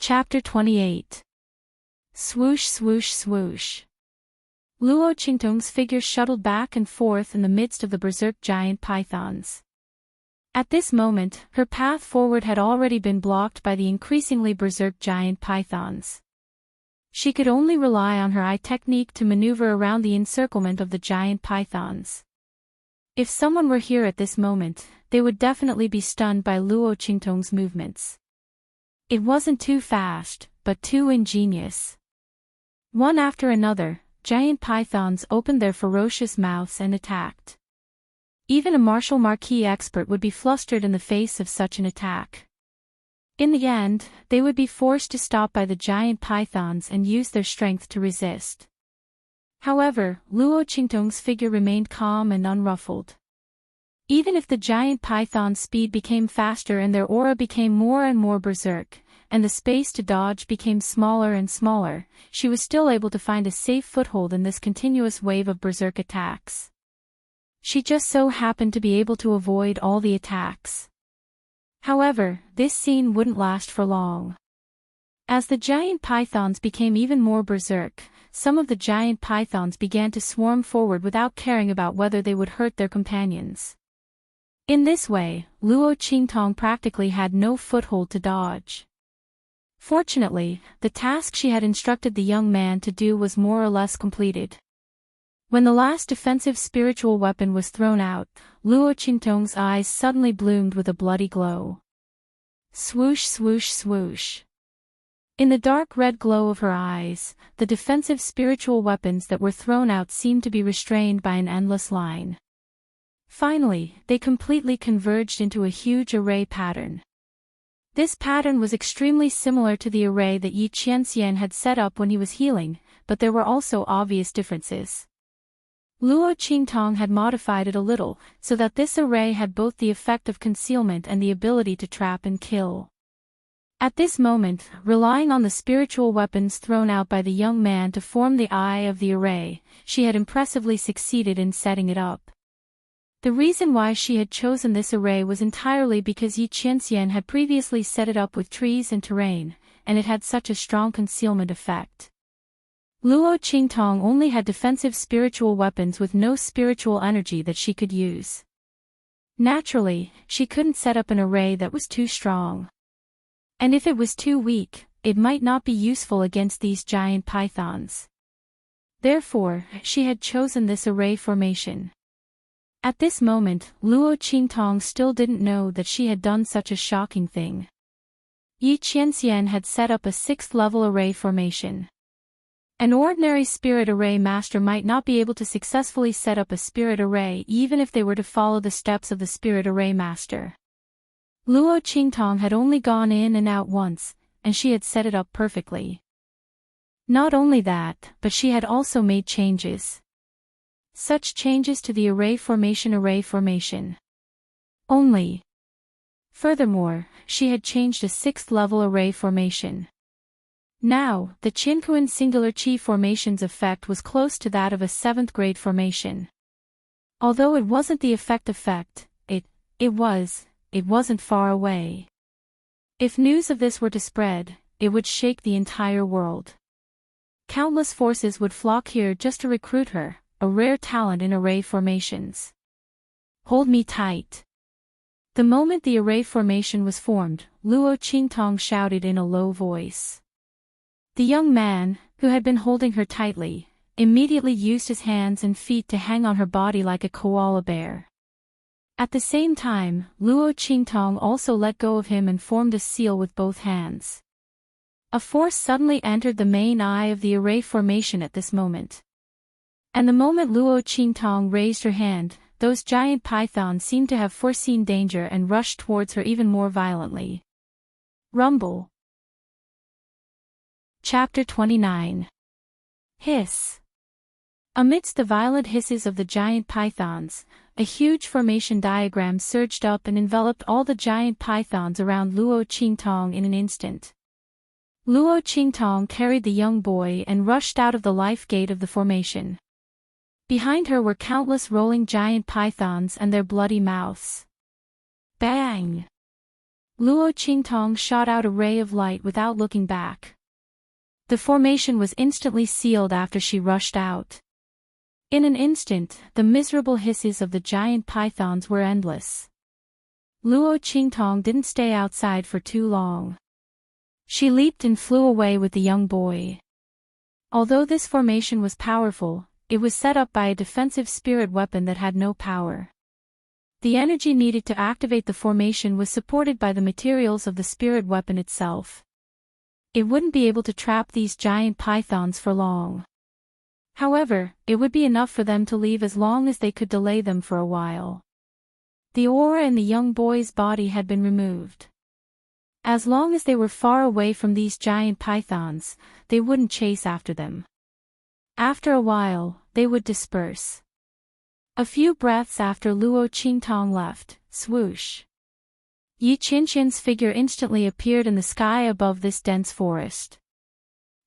Chapter 28. Swoosh swoosh swoosh. Luo Qingtong's figure shuttled back and forth in the midst of the berserk giant pythons. At this moment, her path forward had already been blocked by the increasingly berserk giant pythons. She could only rely on her eye technique to maneuver around the encirclement of the giant pythons. If someone were here at this moment, they would definitely be stunned by Luo Qingtong's movements. It wasn't too fast, but too ingenious. One after another, giant pythons opened their ferocious mouths and attacked. Even a martial marquis expert would be flustered in the face of such an attack. In the end, they would be forced to stop by the giant pythons and use their strength to resist. However, Luo Qingtong's figure remained calm and unruffled. Even if the giant python's speed became faster and their aura became more and more berserk, and the space to dodge became smaller and smaller, she was still able to find a safe foothold in this continuous wave of berserk attacks. She just so happened to be able to avoid all the attacks. However, this scene wouldn't last for long. As the giant pythons became even more berserk, some of the giant pythons began to swarm forward without caring about whether they would hurt their companions. In this way, Luo Qingtong practically had no foothold to dodge. Fortunately, the task she had instructed the young man to do was more or less completed. When the last defensive spiritual weapon was thrown out, Luo Qingtong's eyes suddenly bloomed with a bloody glow. Swoosh swoosh swoosh. In the dark red glow of her eyes, the defensive spiritual weapons that were thrown out seemed to be restrained by an endless line. Finally, they completely converged into a huge array pattern. This pattern was extremely similar to the array that Yi Qianxian had set up when he was healing, but there were also obvious differences. Luo Qingtong had modified it a little, so that this array had both the effect of concealment and the ability to trap and kill. At this moment, relying on the spiritual weapons thrown out by the young man to form the eye of the array, she had impressively succeeded in setting it up. The reason why she had chosen this array was entirely because Yi Qianxian had previously set it up with trees and terrain, and it had such a strong concealment effect. Luo Qingtong only had defensive spiritual weapons with no spiritual energy that she could use. Naturally, she couldn't set up an array that was too strong. And if it was too weak, it might not be useful against these giant pythons. Therefore, she had chosen this array formation. At this moment, Luo Qingtong still didn't know that she had done such a shocking thing. Yi Qianxian had set up a 6th-level array formation. An ordinary spirit array master might not be able to successfully set up a spirit array even if they were to follow the steps of the spirit array master. Luo Qingtong had only gone in and out once, and she had set it up perfectly. Not only that, but she had also made changes. Such changes to the array formation only. Furthermore, she had changed a 6th-level array formation. Now, the Qinkuan singular qi formation's effect was close to that of a 7th-grade formation. Although it wasn't the effect, it wasn't far away. If news of this were to spread, it would shake the entire world. Countless forces would flock here just to recruit her, a rare talent in array formations. Hold me tight. The moment the array formation was formed, Luo Qingtong shouted in a low voice. The young man, who had been holding her tightly, immediately used his hands and feet to hang on her body like a koala bear. At the same time, Luo Qingtong also let go of him and formed a seal with both hands. A force suddenly entered the main eye of the array formation at this moment. And the moment Luo Qingtong raised her hand, those giant pythons seemed to have foreseen danger and rushed towards her even more violently. Rumble. Chapter 29. Hiss. Amidst the violent hisses of the giant pythons, a huge formation diagram surged up and enveloped all the giant pythons around Luo Qingtong in an instant. Luo Qingtong carried the young boy and rushed out of the life gate of the formation. Behind her were countless rolling giant pythons and their bloody mouths. Bang! Luo Qingtong shot out a ray of light without looking back. The formation was instantly sealed after she rushed out. In an instant, the miserable hisses of the giant pythons were endless. Luo Qingtong didn't stay outside for too long. She leaped and flew away with the young boy. Although this formation was powerful, it was set up by a defensive spirit weapon that had no power. The energy needed to activate the formation was supported by the materials of the spirit weapon itself. It wouldn't be able to trap these giant pythons for long. However, it would be enough for them to leave as long as they could delay them for a while. The aura in the young boy's body had been removed. As long as they were far away from these giant pythons, they wouldn't chase after them. After a while, they would disperse. A few breaths after Luo Qingtong left, swoosh. Yi Qinqian's figure instantly appeared in the sky above this dense forest.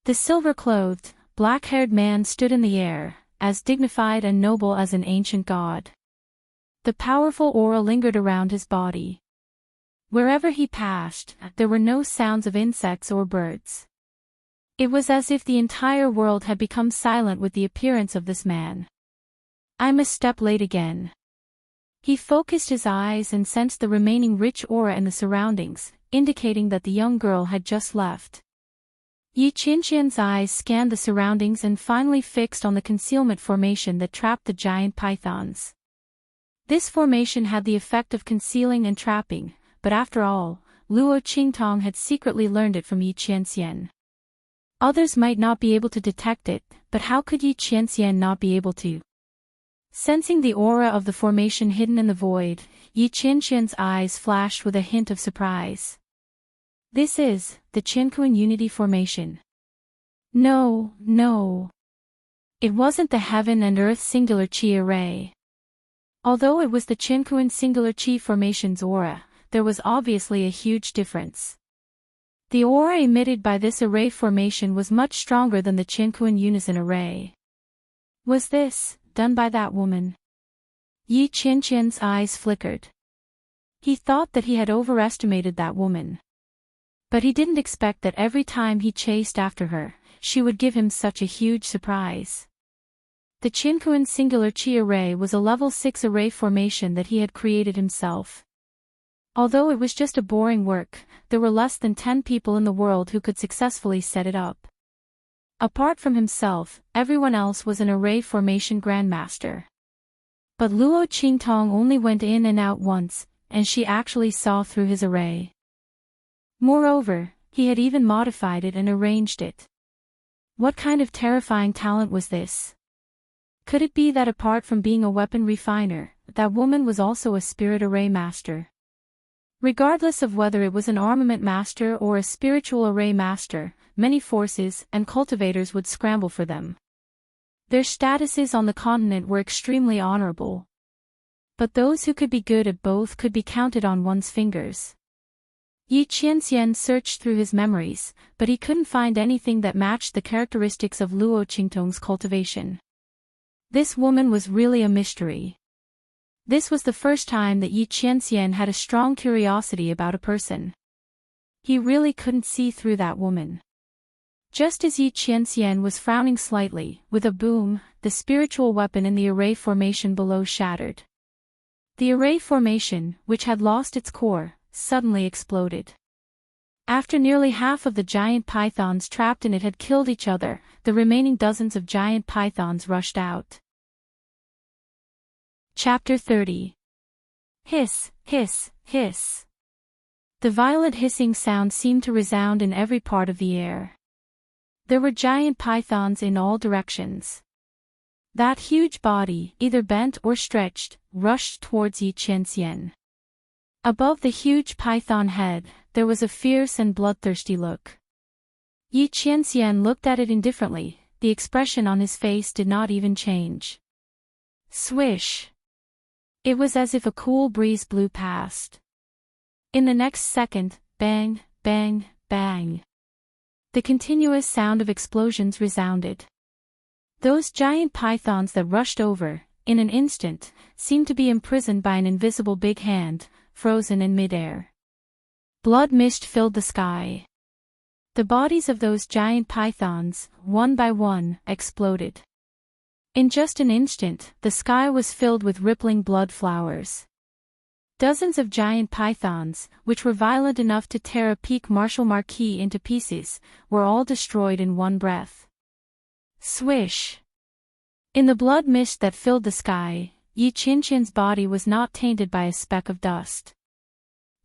The silver-clothed, black-haired man stood in the air, as dignified and noble as an ancient god. The powerful aura lingered around his body. Wherever he passed, there were no sounds of insects or birds. It was as if the entire world had become silent with the appearance of this man. "I'm a step late again." He focused his eyes and sensed the remaining rich aura in the surroundings, indicating that the young girl had just left. Yi Qinqian's eyes scanned the surroundings and finally fixed on the concealment formation that trapped the giant pythons. This formation had the effect of concealing and trapping, but after all, Luo Qingtong had secretly learned it from Yi Qianxian. Others might not be able to detect it, but how could Yi Qianxian not be able to? Sensing the aura of the formation hidden in the void, Yi Qianxian's eyes flashed with a hint of surprise. "This is the Qinkuan Unity Formation." No. It wasn't the heaven and earth singular qi array. Although it was the Qinkuan singular qi formation's aura, there was obviously a huge difference. The aura emitted by this array formation was much stronger than the Qinkuan unison array. Was this done by that woman? Yi Qinqian's eyes flickered. He thought that he had overestimated that woman. But he didn't expect that every time he chased after her, she would give him such a huge surprise. The Qinkuan singular qi array was a level 6 array formation that he had created himself. Although it was just a boring work, there were less than 10 people in the world who could successfully set it up. Apart from himself, everyone else was an array formation grandmaster. But Luo Qingtong only went in and out once, and she actually saw through his array. Moreover, he had even modified it and arranged it. What kind of terrifying talent was this? Could it be that apart from being a weapon refiner, that woman was also a spirit array master? Regardless of whether it was an armament master or a spiritual array master, many forces and cultivators would scramble for them. Their statuses on the continent were extremely honorable. But those who could be good at both could be counted on one's fingers. Yi Qianxian searched through his memories, but he couldn't find anything that matched the characteristics of Luo Qingtong's cultivation. This woman was really a mystery. This was the first time that Yi Qianxian had a strong curiosity about a person. He really couldn't see through that woman. Just as Yi Qianxian was frowning slightly, with a boom, the spiritual weapon in the array formation below shattered. The array formation, which had lost its core, suddenly exploded. After nearly half of the giant pythons trapped in it had killed each other, the remaining dozens of giant pythons rushed out. Chapter 30. Hiss, hiss, hiss. The violent hissing sound seemed to resound in every part of the air. There were giant pythons in all directions. That huge body, either bent or stretched, rushed towards Yi Qianxian. Above the huge python head, there was a fierce and bloodthirsty look. Yi Qianxian looked at it indifferently, the expression on his face did not even change. Swish! It was as if a cool breeze blew past. In the next second, bang, bang, bang. The continuous sound of explosions resounded. Those giant pythons that rushed over, in an instant, seemed to be imprisoned by an invisible big hand, frozen in midair. Blood mist filled the sky. The bodies of those giant pythons, one by one, exploded. In just an instant, the sky was filled with rippling blood flowers. Dozens of giant pythons, which were violent enough to tear a peak Marshal Marquis into pieces, were all destroyed in one breath. Swish! In the blood mist that filled the sky, Yi Qianqian's body was not tainted by a speck of dust.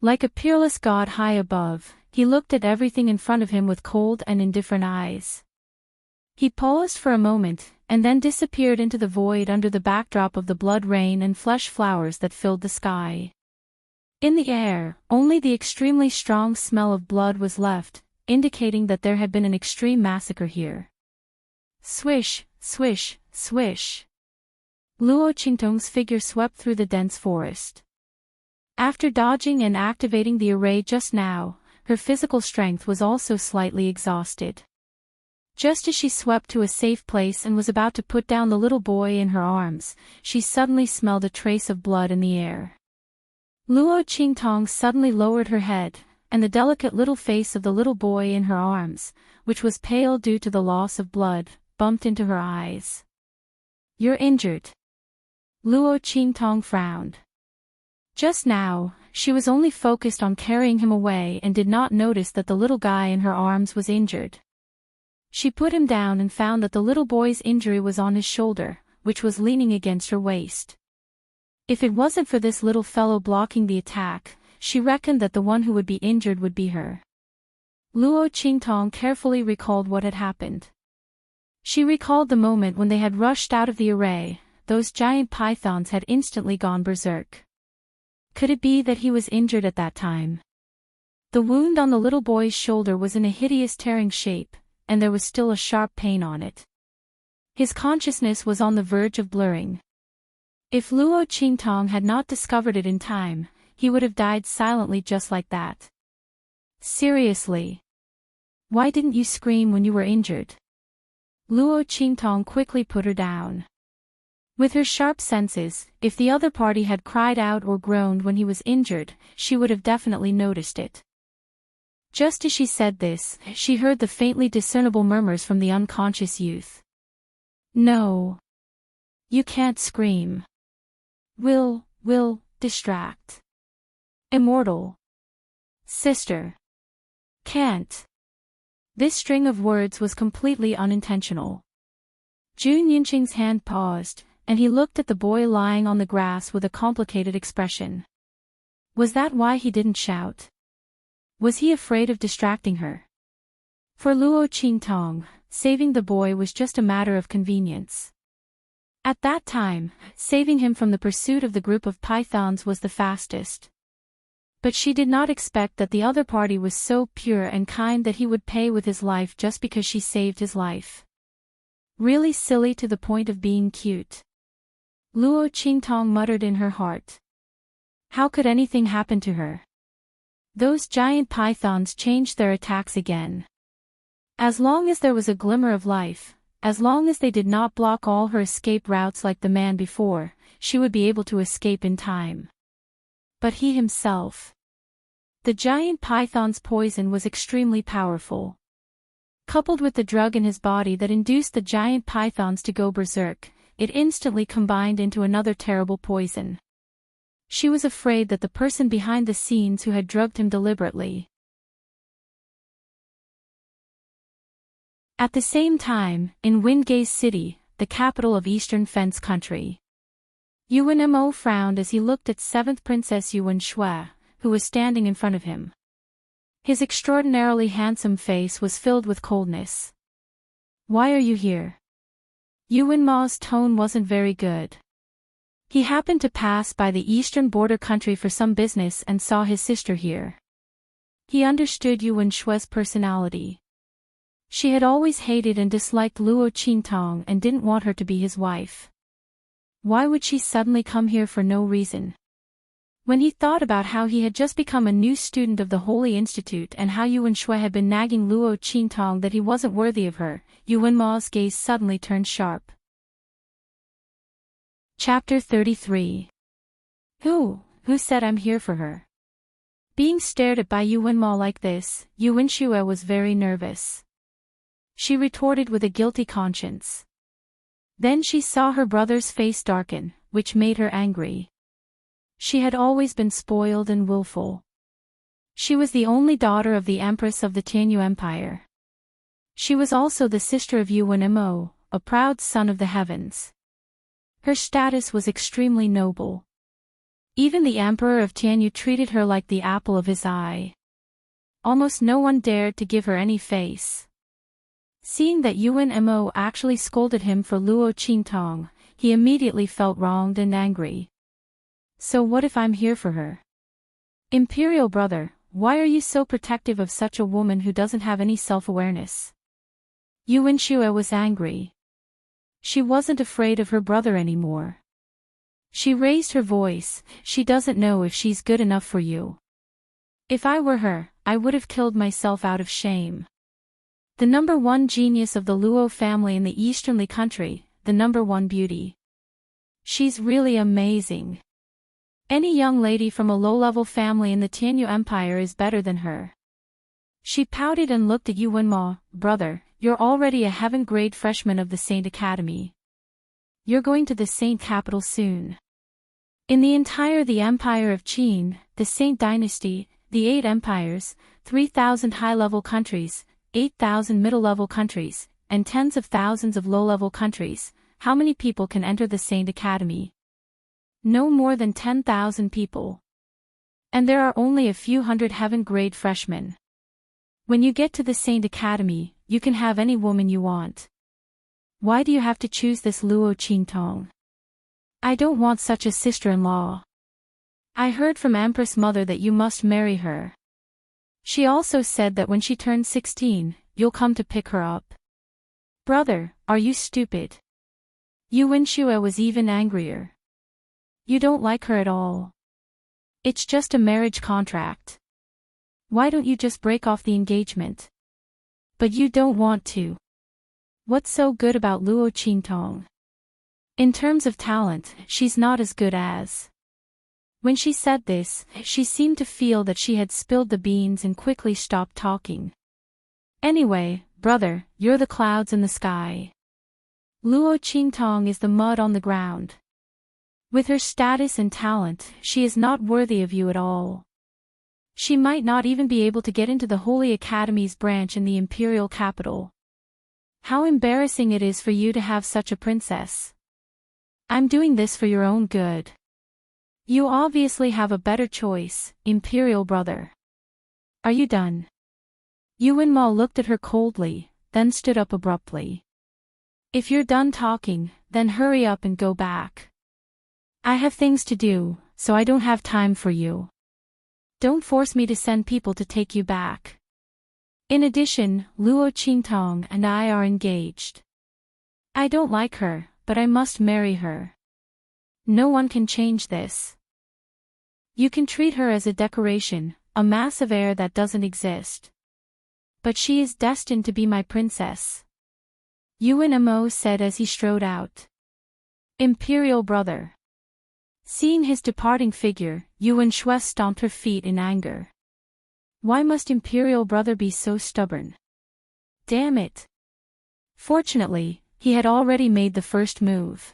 Like a peerless god high above, he looked at everything in front of him with cold and indifferent eyes. He paused for a moment, and then disappeared into the void under the backdrop of the blood rain and flesh flowers that filled the sky. In the air, only the extremely strong smell of blood was left, indicating that there had been an extreme massacre here. Swish, swish, swish. Luo Qingtong's figure swept through the dense forest. After dodging and activating the array just now, her physical strength was also slightly exhausted. Just as she swept to a safe place and was about to put down the little boy in her arms, she suddenly smelled a trace of blood in the air. Luo Qingtong suddenly lowered her head, and the delicate little face of the little boy in her arms, which was pale due to the loss of blood, bumped into her eyes. "You're injured." Luo Qingtong frowned. Just now, she was only focused on carrying him away and did not notice that the little guy in her arms was injured. She put him down and found that the little boy's injury was on his shoulder, which was leaning against her waist. If it wasn't for this little fellow blocking the attack, she reckoned that the one who would be injured would be her. Luo Qingtong carefully recalled what had happened. She recalled the moment when they had rushed out of the array. Those giant pythons had instantly gone berserk. Could it be that he was injured at that time? The wound on the little boy's shoulder was in a hideous tearing shape, and there was still a sharp pain on it. His consciousness was on the verge of blurring. If Luo Qingtong had not discovered it in time, he would have died silently just like that. Seriously. Why didn't you scream when you were injured? Luo Qingtong quickly put her down. With her sharp senses, if the other party had cried out or groaned when he was injured, she would have definitely noticed it. Just as she said this, she heard the faintly discernible murmurs from the unconscious youth. "No. You can't scream. Will distract. Immortal. Sister. Can't." This string of words was completely unintentional. Jun Yinqing's hand paused, and he looked at the boy lying on the grass with a complicated expression. Was that why he didn't shout? Was he afraid of distracting her? For Luo Qingtong, saving the boy was just a matter of convenience. At that time, saving him from the pursuit of the group of pythons was the fastest. But she did not expect that the other party was so pure and kind that he would pay with his life just because she saved his life. Really silly to the point of being cute. Luo Qingtong muttered in her heart. How could anything happen to her? Those giant pythons changed their attacks again. As long as there was a glimmer of life, as long as they did not block all her escape routes like the man before, she would be able to escape in time. But he himself. The giant python's poison was extremely powerful. Coupled with the drug in his body that induced the giant pythons to go berserk, it instantly combined into another terrible poison. She was afraid that the person behind the scenes who had drugged him deliberately. At the same time, in Wingate City, the capital of Eastern Fence Country, Yuan Mo frowned as he looked at 7th Princess Yuan Shui, who was standing in front of him. His extraordinarily handsome face was filled with coldness. Why are you here? Yuan Ma's tone wasn't very good. He happened to pass by the eastern border country for some business and saw his sister here. He understood Yuan Shui's personality. She had always hated and disliked Luo Qingtong and didn't want her to be his wife. Why would she suddenly come here for no reason? When he thought about how he had just become a new student of the Holy Institute and how Yuan Shui had been nagging Luo Qingtong that he wasn't worthy of her, Yuan Ma's gaze suddenly turned sharp. Chapter 33. Who said I'm here for her? Being stared at by Yu Wenmo like this, Yu Wenxue was very nervous. She retorted with a guilty conscience. Then she saw her brother's face darken, which made her angry. She had always been spoiled and willful. She was the only daughter of the Empress of the Tianyu Empire. She was also the sister of Yu Wenmo, a proud son of the heavens. Her status was extremely noble. Even the Emperor of Tianyu treated her like the apple of his eye. Almost no one dared to give her any face. Seeing that Yu Wenmo actually scolded him for Luo Qingtong, he immediately felt wronged and angry. So what if I'm here for her? Imperial brother, why are you so protective of such a woman who doesn't have any self-awareness? Yu Wenxue was angry. She wasn't afraid of her brother anymore. She raised her voice. She doesn't know if she's good enough for you. If I were her, I would have killed myself out of shame. The number one genius of the Luo family in the easternly country, the number one beauty. She's really amazing. Any young lady from a low-level family in the Tianyu Empire is better than her. She pouted and looked at Yu Wenmo. Brother, you're already a heaven-grade freshman of the Saint Academy. You're going to the Saint capital soon. In the Empire of Qin, the Saint dynasty, the 8 empires, 3,000 high-level countries, 8,000 middle-level countries, and tens of thousands of low-level countries, how many people can enter the Saint Academy? No more than 10,000 people. And there are only a few hundred heaven-grade freshmen. When you get to the Saint Academy, you can have any woman you want. Why do you have to choose this Luo Qingtong? I don't want such a sister-in-law. I heard from Empress Mother that you must marry her. She also said that when she turns 16, you'll come to pick her up. Brother, are you stupid? Yu Wenxue was even angrier. You don't like her at all. It's just a marriage contract. Why don't you just break off the engagement? But you don't want to. What's so good about Luo Qingtong? In terms of talent, she's not as good as. When she said this, she seemed to feel that she had spilled the beans and quickly stopped talking. Anyway, brother, you're the clouds in the sky. Luo Qingtong is the mud on the ground. With her status and talent, she is not worthy of you at all. She might not even be able to get into the Holy Academy's branch in the imperial capital. How embarrassing it is for you to have such a princess. I'm doing this for your own good. You obviously have a better choice, imperial brother. Are you done? Yu Wenmo looked at her coldly, then stood up abruptly. If you're done talking, then hurry up and go back. I have things to do, so I don't have time for you. Don't force me to send people to take you back. In addition, Luo Qingtong and I are engaged. I don't like her, but I must marry her. No one can change this. You can treat her as a decoration, a mass of air that doesn't exist. But she is destined to be my princess. Yu Wenmo said as he strode out. Imperial brother. Seeing his departing figure, Yu Wenxue stomped her feet in anger. Why must imperial brother be so stubborn? Damn it. Fortunately, he had already made the first move.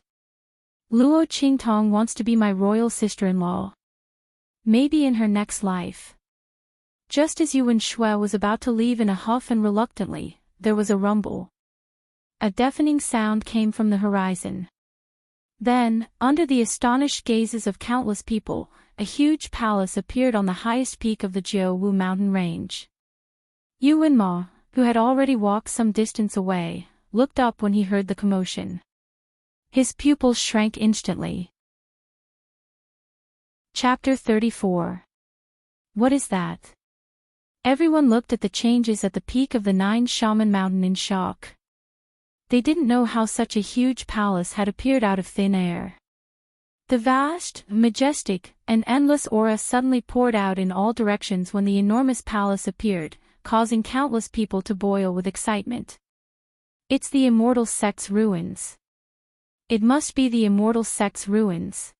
Luo Qingtong wants to be my royal sister-in-law. Maybe in her next life. Just as Yu Wenxue was about to leave in a huff and reluctantly, there was a rumble. A deafening sound came from the horizon. Then, under the astonished gazes of countless people, a huge palace appeared on the highest peak of the Jiuwu mountain range. Yu Wenmo, who had already walked some distance away, looked up when he heard the commotion. His pupils shrank instantly. Chapter 34. What is that? Everyone looked at the changes at the peak of the 9 Shaman Mountain in shock. They didn't know how such a huge palace had appeared out of thin air. The vast, majestic, and endless aura suddenly poured out in all directions when the enormous palace appeared, causing countless people to boil with excitement. It's the immortal Sects ruins. It must be the immortal Sects ruins.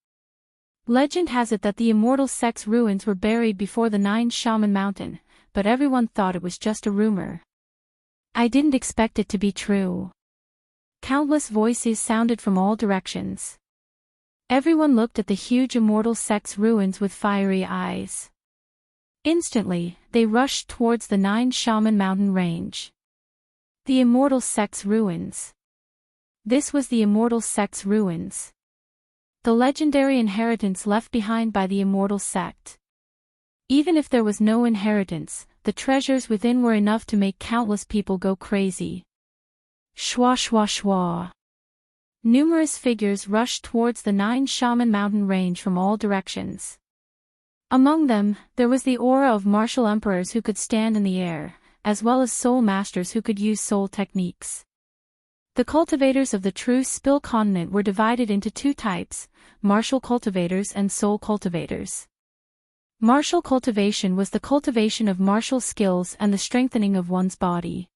Legend has it that the immortal Sects ruins were buried before the 9 Shaman Mountain, but everyone thought it was just a rumor. I didn't expect it to be true. Countless voices sounded from all directions. Everyone looked at the huge immortal Sects ruins with fiery eyes. Instantly, they rushed towards the 9 Shaman mountain range. The immortal Sects ruins. This was the immortal Sects ruins. The legendary inheritance left behind by the immortal sect. Even if there was no inheritance, the treasures within were enough to make countless people go crazy. Shwa shwa shwa. Numerous figures rushed towards the 9 Shaman mountain range from all directions. Among them, there was the aura of martial emperors who could stand in the air, as well as soul masters who could use soul techniques. The cultivators of the true spill continent were divided into 2 types, martial cultivators and soul cultivators. Martial cultivation was the cultivation of martial skills and the strengthening of one's body.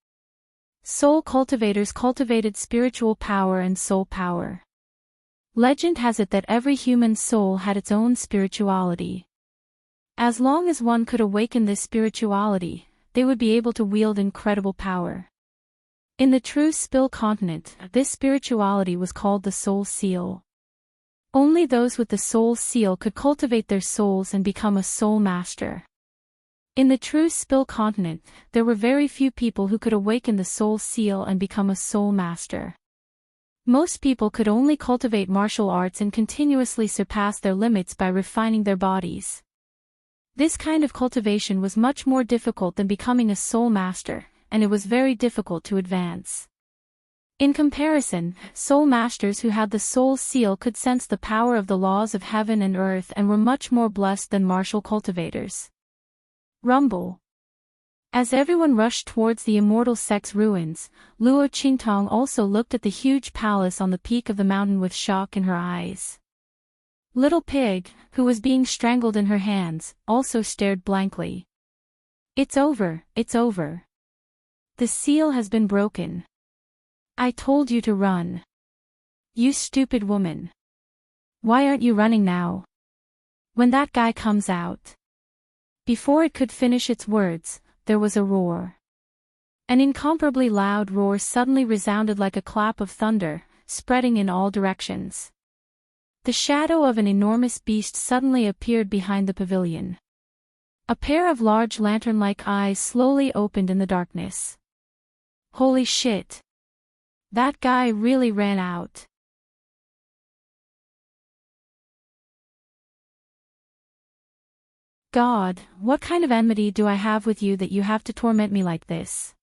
Soul cultivators cultivated spiritual power and soul power. Legend has it that every human soul had its own spirituality. As long as one could awaken this spirituality, they would be able to wield incredible power. In the true spill continent, this spirituality was called the soul seal. Only those with the soul seal could cultivate their souls and become a soul master. In the true spill continent, there were very few people who could awaken the soul seal and become a soul master. Most people could only cultivate martial arts and continuously surpass their limits by refining their bodies. This kind of cultivation was much more difficult than becoming a soul master, and it was very difficult to advance. In comparison, soul masters who had the soul seal could sense the power of the laws of heaven and earth and were much more blessed than martial cultivators. Rumble. As everyone rushed towards the immortal Sects ruins, Luo Qingtong also looked at the huge palace on the peak of the mountain with shock in her eyes. Little Pig, who was being strangled in her hands, also stared blankly. It's over, it's over. The seal has been broken. I told you to run. You stupid woman. Why aren't you running now? When that guy comes out. Before it could finish its words, there was a roar. An incomparably loud roar suddenly resounded like a clap of thunder, spreading in all directions. The shadow of an enormous beast suddenly appeared behind the pavilion. A pair of large lantern-like eyes slowly opened in the darkness. Holy shit! That guy really ran out. God, what kind of enmity do I have with you that you have to torment me like this?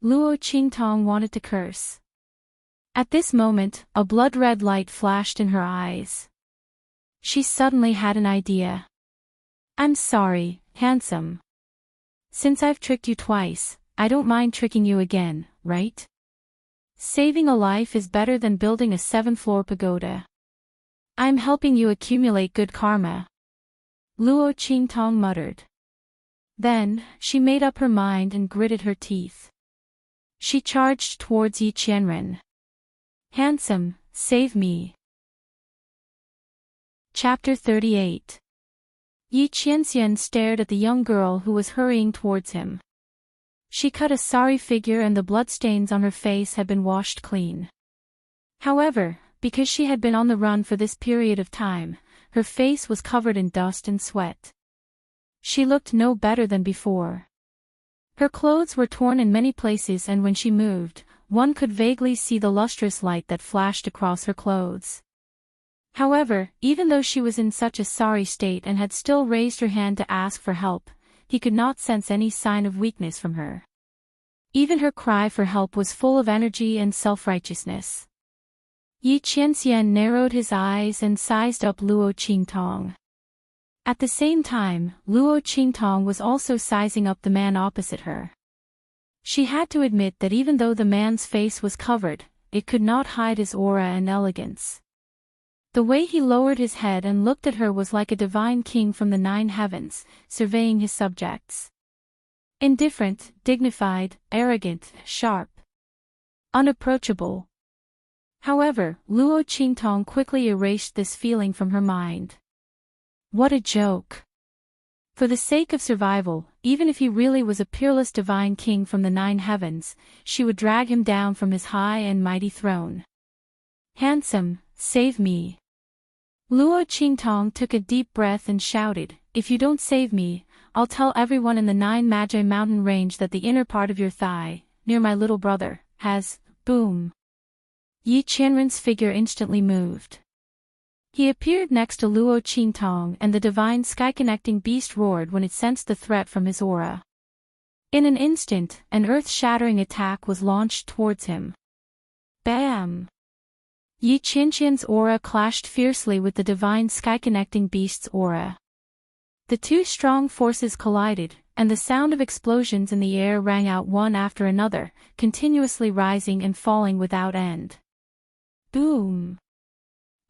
Luo Qingtong wanted to curse. At this moment, a blood-red light flashed in her eyes. She suddenly had an idea. I'm sorry, handsome. Since I've tricked you twice, I don't mind tricking you again, right? Saving a life is better than building a 7-floor pagoda. I'm helping you accumulate good karma. Luo Qingtong muttered. Then, she made up her mind and gritted her teeth. She charged towards Yi Qianren. Handsome, save me. Chapter 38. Yi Qianxian stared at the young girl who was hurrying towards him. She cut a sorry figure and the bloodstains on her face had been washed clean. However, because she had been on the run for this period of time, her face was covered in dust and sweat. She looked no better than before. Her clothes were torn in many places and when she moved, one could vaguely see the lustrous light that flashed across her clothes. However, even though she was in such a sorry state and had still raised her hand to ask for help, he could not sense any sign of weakness from her. Even her cry for help was full of energy and self-righteousness. Yi Qianxian narrowed his eyes and sized up Luo Qingtong. At the same time, Luo Qingtong was also sizing up the man opposite her. She had to admit that even though the man's face was covered, it could not hide his aura and elegance. The way he lowered his head and looked at her was like a divine king from the 9 heavens, surveying his subjects. Indifferent, dignified, arrogant, sharp. Unapproachable. However, Luo Qingtong quickly erased this feeling from her mind. What a joke. For the sake of survival, even if he really was a peerless divine king from the 9 heavens, she would drag him down from his high and mighty throne. Handsome, save me. Luo Qingtong took a deep breath and shouted, if you don't save me, I'll tell everyone in the 9 Magi mountain range that the inner part of your thigh, near my little brother, has, boom. Yi Qianren's figure instantly moved. He appeared next to Luo Qingtong and the divine sky-connecting beast roared when it sensed the threat from his aura. In an instant, an earth-shattering attack was launched towards him. Bam! Yi Qianqian's aura clashed fiercely with the divine sky-connecting beast's aura. The two strong forces collided, and the sound of explosions in the air rang out one after another, continuously rising and falling without end. Boom!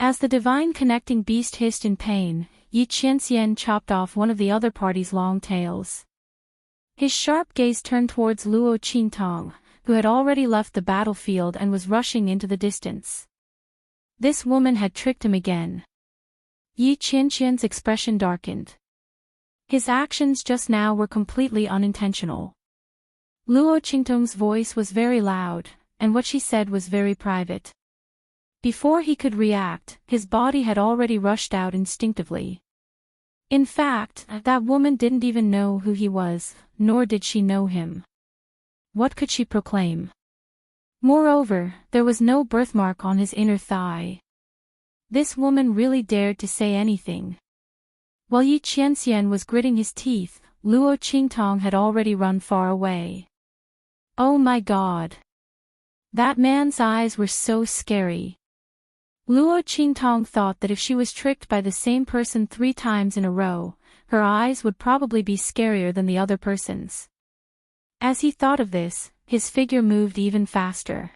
As the divine connecting beast hissed in pain, Yi Qianxian chopped off one of the other party's long tails. His sharp gaze turned towards Luo Qingtong, who had already left the battlefield and was rushing into the distance. This woman had tricked him again. Yi Qianxian's expression darkened. His actions just now were completely unintentional. Luo Qingtong's voice was very loud, and what she said was very private. Before he could react, his body had already rushed out instinctively. In fact, that woman didn't even know who he was, nor did she know him. What could she proclaim? Moreover, there was no birthmark on his inner thigh. This woman really dared to say anything. While Yi Qianxian was gritting his teeth, Luo Qingtong had already run far away. Oh my God! That man's eyes were so scary. Luo Qingtong thought that if she was tricked by the same person 3 times in a row, her eyes would probably be scarier than the other person's. As he thought of this, his figure moved even faster.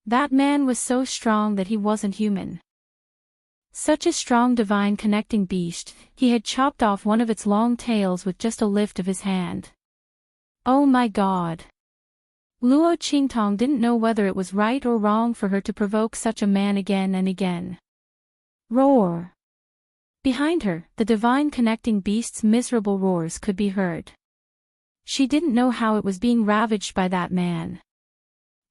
That man was so strong that he wasn't human. Such a strong divine connecting beast, he had chopped off one of its long tails with just a lift of his hand. Oh my God! Luo Qingtong didn't know whether it was right or wrong for her to provoke such a man again and again. Roar! Behind her, the divine connecting beast's miserable roars could be heard. She didn't know how it was being ravaged by that man.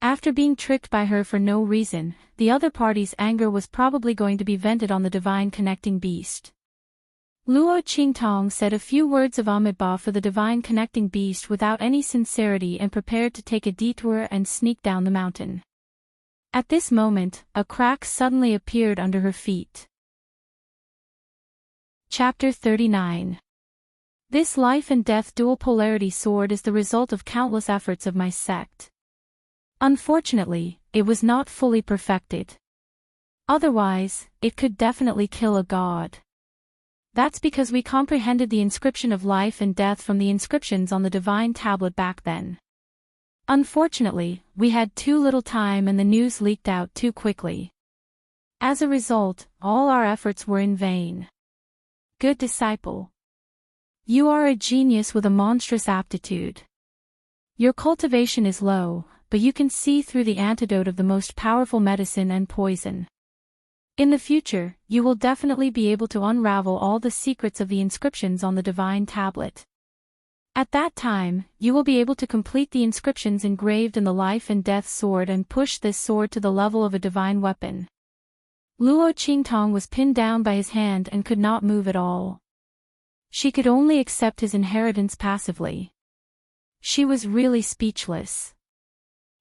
After being tricked by her for no reason, the other party's anger was probably going to be vented on the divine connecting beast. Luo Qingtong said a few words of Amitabha for the divine connecting beast without any sincerity and prepared to take a detour and sneak down the mountain. At this moment, a crack suddenly appeared under her feet. Chapter 39. This life and death dual polarity sword is the result of countless efforts of my sect. Unfortunately, it was not fully perfected. Otherwise, it could definitely kill a god. That's because we comprehended the inscription of life and death from the inscriptions on the divine tablet back then. Unfortunately, we had too little time and the news leaked out too quickly. As a result, all our efforts were in vain. Good disciple. You are a genius with a monstrous aptitude. Your cultivation is low, but you can see through the antidote of the most powerful medicine and poison. In the future, you will definitely be able to unravel all the secrets of the inscriptions on the divine tablet. At that time, you will be able to complete the inscriptions engraved in the life and death sword and push this sword to the level of a divine weapon. Luo Qingtong was pinned down by his hand and could not move at all. She could only accept his inheritance passively. She was really speechless.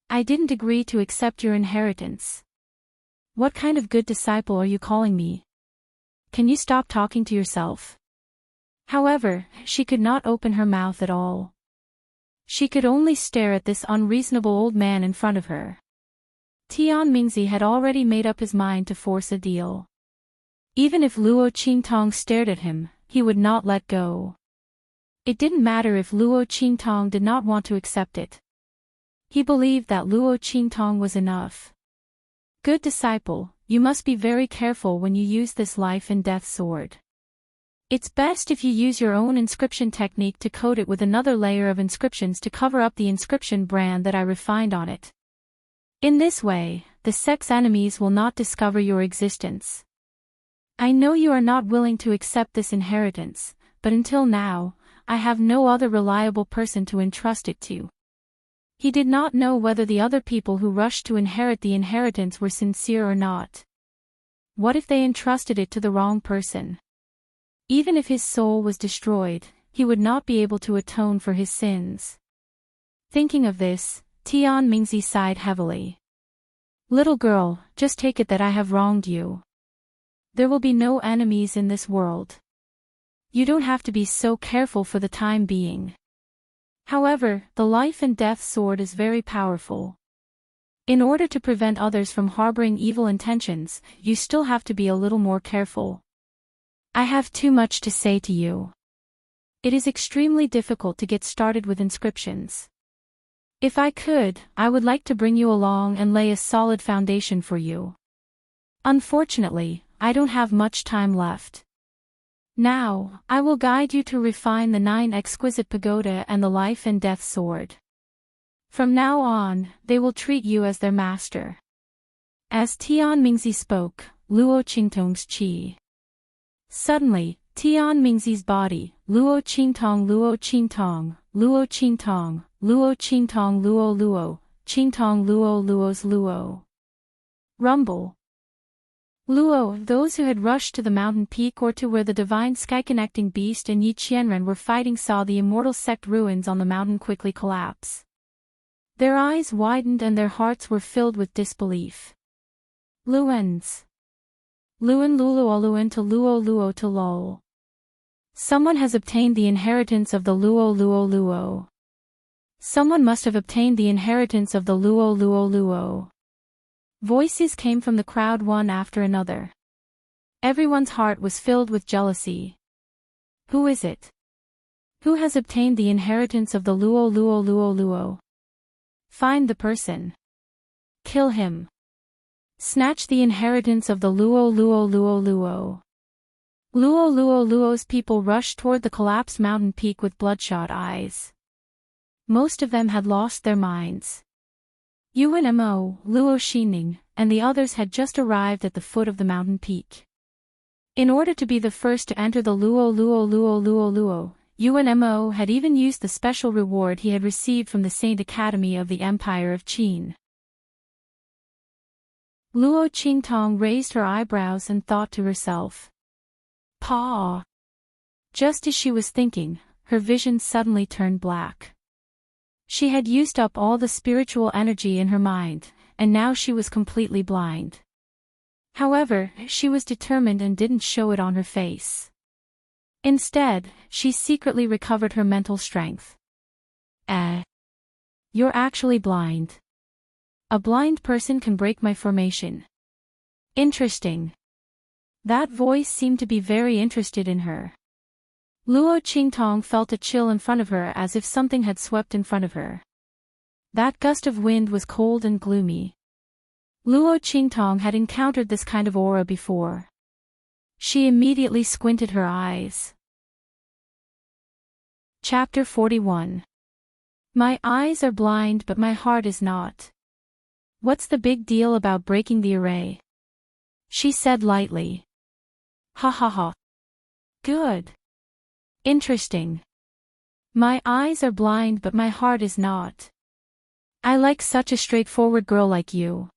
I didn't agree to accept your inheritance. What kind of good disciple are you calling me? Can you stop talking to yourself? However, she could not open her mouth at all. She could only stare at this unreasonable old man in front of her. Tian Mingzi had already made up his mind to force a deal. Even if Luo Qingtong stared at him, he would not let go. It didn't matter if Luo Qingtong did not want to accept it. He believed that Luo Qingtong was enough. Good disciple, you must be very careful when you use this life and death sword. It's best if you use your own inscription technique to coat it with another layer of inscriptions to cover up the inscription brand that I refined on it. In this way, the sect's enemies will not discover your existence. I know you are not willing to accept this inheritance, but until now, I have no other reliable person to entrust it to. He did not know whether the other people who rushed to inherit the inheritance were sincere or not. What if they entrusted it to the wrong person? Even if his soul was destroyed, he would not be able to atone for his sins. Thinking of this, Tian Mingzi sighed heavily. Little girl, just take it that I have wronged you. There will be no enemies in this world. You don't have to be so careful for the time being. However, the life and death sword is very powerful. In order to prevent others from harboring evil intentions, you still have to be a little more careful. I have too much to say to you. It is extremely difficult to get started with inscriptions. If I could, I would like to bring you along and lay a solid foundation for you. Unfortunately, I don't have much time left. Now, I will guide you to refine the 9 exquisite pagoda and the life and death sword. From now on, they will treat you as their master. As Tian Mingzi spoke, Luo Qingtong's qi. Suddenly, Tian Mingzi's body, Luo Qingtong Luo Qingtong, Luo Qingtong, Luo Qingtong Luo Luo, Qingtong Luo Luo's Luo. Rumble. Luo, those who had rushed to the mountain peak or to where the divine sky-connecting beast and Yi Qianren were fighting saw the immortal sect ruins on the mountain quickly collapse. Their eyes widened and their hearts were filled with disbelief. Luens. Luan Luluo Luan to Luo Luo to Lol. Someone has obtained the inheritance of the Luo Luo Luo. Someone must have obtained the inheritance of the Luo Luo Luo. Voices came from the crowd one after another. Everyone's heart was filled with jealousy. Who is it? Who has obtained the inheritance of the Luo Luo Luo Luo? Find the person. Kill him. Snatch the inheritance of the Luo Luo Luo Luo. Luo Luo Luo's people rushed toward the collapsed mountain peak with bloodshot eyes. Most of them had lost their minds. Yuan Mo, Luo Xining, and the others had just arrived at the foot of the mountain peak. In order to be the first to enter the Luo Luo Luo Luo Luo, Yuan Mo had even used the special reward he had received from the Saint Academy of the Empire of Qin. Luo Qingtong raised her eyebrows and thought to herself. Pa! Just as she was thinking, her vision suddenly turned black. She had used up all the spiritual energy in her mind, and now she was completely blind. However, she was determined and didn't show it on her face. Instead, she secretly recovered her mental strength. You're actually blind. A blind person can break my formation. Interesting. That voice seemed to be very interested in her. Luo Qingtong felt a chill in front of her as if something had swept in front of her. That gust of wind was cold and gloomy. Luo Qingtong had encountered this kind of aura before. She immediately squinted her eyes. Chapter 41. My eyes are blind but my heart is not. What's the big deal about breaking the array? She said lightly. Ha ha ha. Good. Interesting. My eyes are blind but my heart is not. I like such a straightforward girl like you.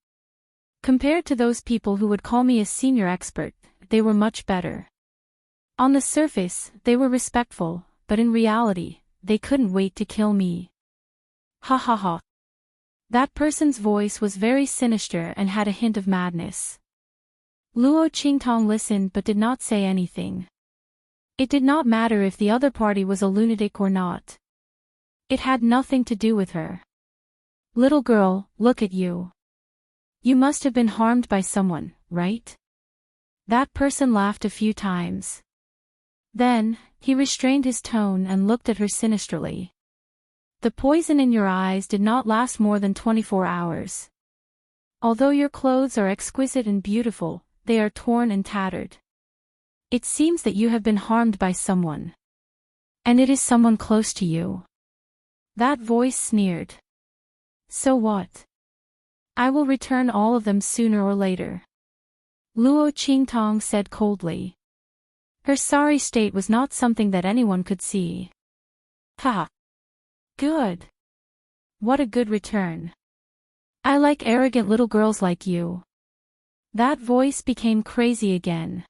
Compared to those people who would call me a senior expert, they were much better. On the surface, they were respectful, but in reality, they couldn't wait to kill me. Ha ha ha. That person's voice was very sinister and had a hint of madness. Luo Qingtong listened but did not say anything. It did not matter if the other party was a lunatic or not. It had nothing to do with her. Little girl, look at you. You must have been harmed by someone, right? That person laughed a few times. Then, he restrained his tone and looked at her sinisterly. The poison in your eyes did not last more than 24 hours. Although your clothes are exquisite and beautiful, they are torn and tattered. It seems that you have been harmed by someone. And it is someone close to you. That voice sneered. So what? I will return all of them sooner or later. Luo Qingtong said coldly. Her sorry state was not something that anyone could see. Ha! Good. What a good return. I like arrogant little girls like you. That voice became crazy again.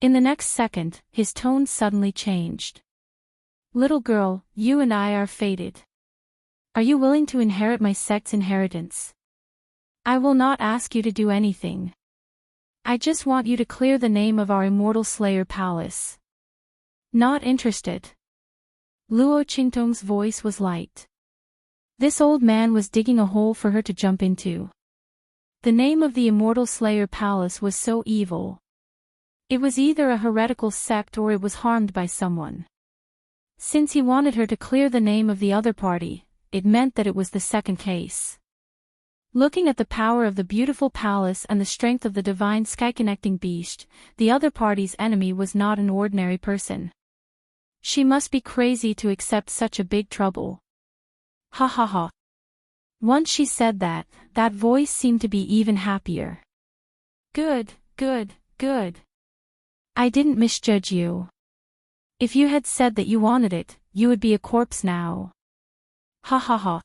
In the next second, his tone suddenly changed. Little girl, you and I are fated. Are you willing to inherit my sect's inheritance? I will not ask you to do anything. I just want you to clear the name of our immortal slayer palace. Not interested. Luo Qingtong's voice was light. This old man was digging a hole for her to jump into. The name of the immortal slayer palace was so evil. It was either a heretical sect or it was harmed by someone. Since he wanted her to clear the name of the other party, it meant that it was the second case. Looking at the power of the beautiful palace and the strength of the divine sky-connecting beast, the other party's enemy was not an ordinary person. She must be crazy to accept such a big trouble. Ha ha ha. Once she said that, that voice seemed to be even happier. Good, good, good. I didn't misjudge you. If you had said that you wanted it, you would be a corpse now. Ha ha ha.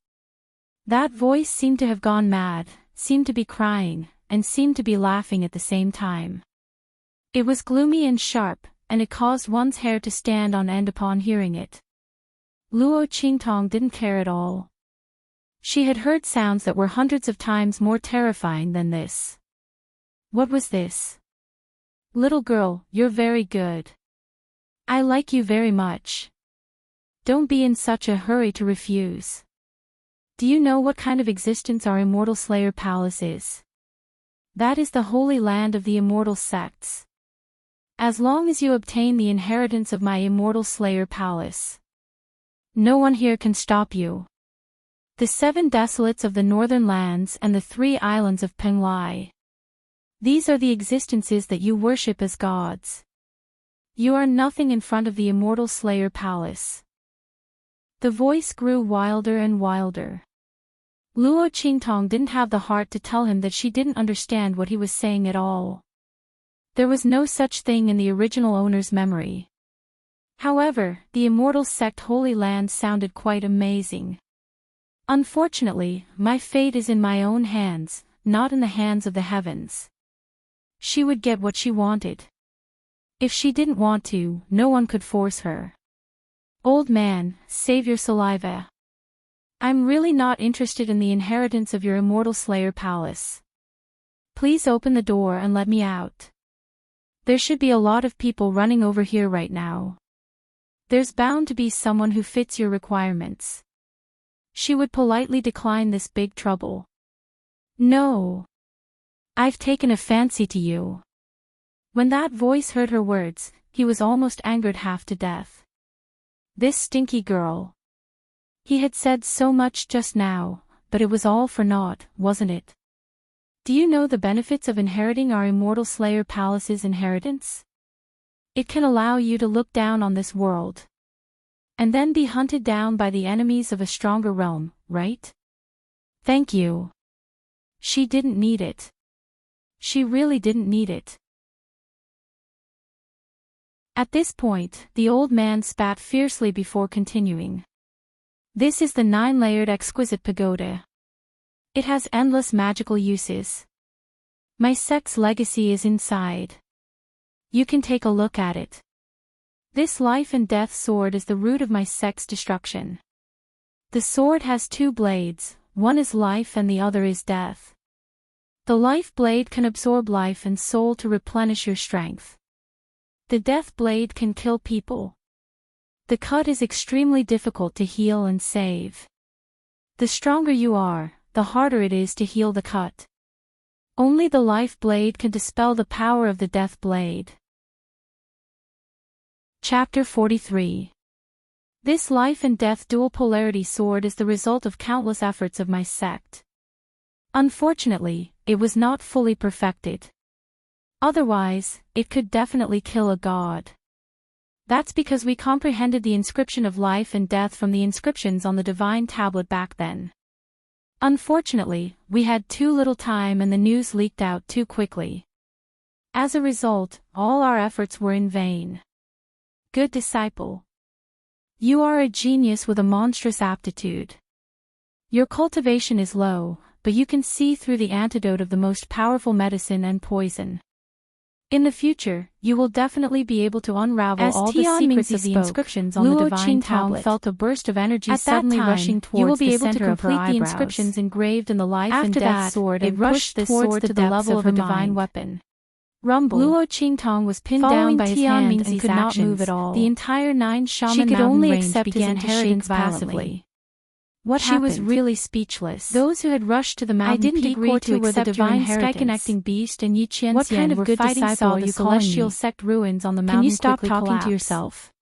That voice seemed to have gone mad, seemed to be crying, and seemed to be laughing at the same time. It was gloomy and sharp, and it caused one's hair to stand on end upon hearing it. Luo Qingtong didn't care at all. She had heard sounds that were hundreds of times more terrifying than this. What was this? Little girl, you're very good. I like you very much. Don't be in such a hurry to refuse. Do you know what kind of existence our immortal slayer palace is? That is the holy land of the immortal sects. As long as you obtain the inheritance of my immortal slayer palace, no one here can stop you. The 7 desolates of the northern lands and the 3 islands of Penglai. These are the existences that you worship as gods. You are nothing in front of the immortal slayer palace. The voice grew wilder and wilder. Luo Qingtong didn't have the heart to tell him that she didn't understand what he was saying at all. There was no such thing in the original owner's memory. However, the immortal sect Holy Land sounded quite amazing. Unfortunately, my fate is in my own hands, not in the hands of the heavens. She would get what she wanted. If she didn't want to, no one could force her. Old man, save your saliva. I'm really not interested in the inheritance of your immortal slayer palace. Please open the door and let me out. There should be a lot of people running over here right now. There's bound to be someone who fits your requirements. She would politely decline this big trouble. No. I've taken a fancy to you. When that voice heard her words, he was almost angered half to death. This stinky girl. He had said so much just now, but it was all for naught, wasn't it? Do you know the benefits of inheriting our immortal slayer palace's inheritance? It can allow you to look down on this world. And then be hunted down by the enemies of a stronger realm, right? Thank you. She didn't need it. She really didn't need it. At this point, the old man spat fiercely before continuing. This is the 9-layered exquisite pagoda. It has endless magical uses. My sect's legacy is inside. You can take a look at it. This life and death sword is the root of my sect's destruction. The sword has 2 blades, one is life and the other is death. The life blade can absorb life and soul to replenish your strength. The death blade can kill people. The cut is extremely difficult to heal and save. The stronger you are, the harder it is to heal the cut. Only the life blade can dispel the power of the death blade. Chapter 43. This life and death dual polarity sword is the result of countless efforts of my sect. Unfortunately, it was not fully perfected. Otherwise, it could definitely kill a god. That's because we comprehended the inscription of life and death from the inscriptions on the divine tablet back then. Unfortunately, we had too little time and the news leaked out too quickly. As a result, all our efforts were in vain. Good disciple. You are a genius with a monstrous aptitude. Your cultivation is low, but you can see through the antidote of the most powerful medicine and poison. In the future, you will definitely be able to unravel all the secrets of the inscriptions on the divine tablet. Felt a burst of energy suddenly rushing towards you will be the able to center of her complete the eyebrows. inscriptions engraved in the life After and death that, sword it and rushed pushed towards sword the to depths level of of her her divine mind. weapon. Rumble. Luo Qingtong was pinned Following down by his Tian hand Mingzi's and could not actions, move at all. the entire 9 shaman She could mountain only range accept his began to shake inheritance violently. passively. What She happened? was really speechless. Those who had rushed to the mountain I didn't peak agree or to were the accept your divine inheritance. sky-connecting beast and Yi Qianxian What kind of were good fighting disciple saw are the you calling celestial me? sect ruins on the mountain. Can you stop quickly talking collapse. to yourself?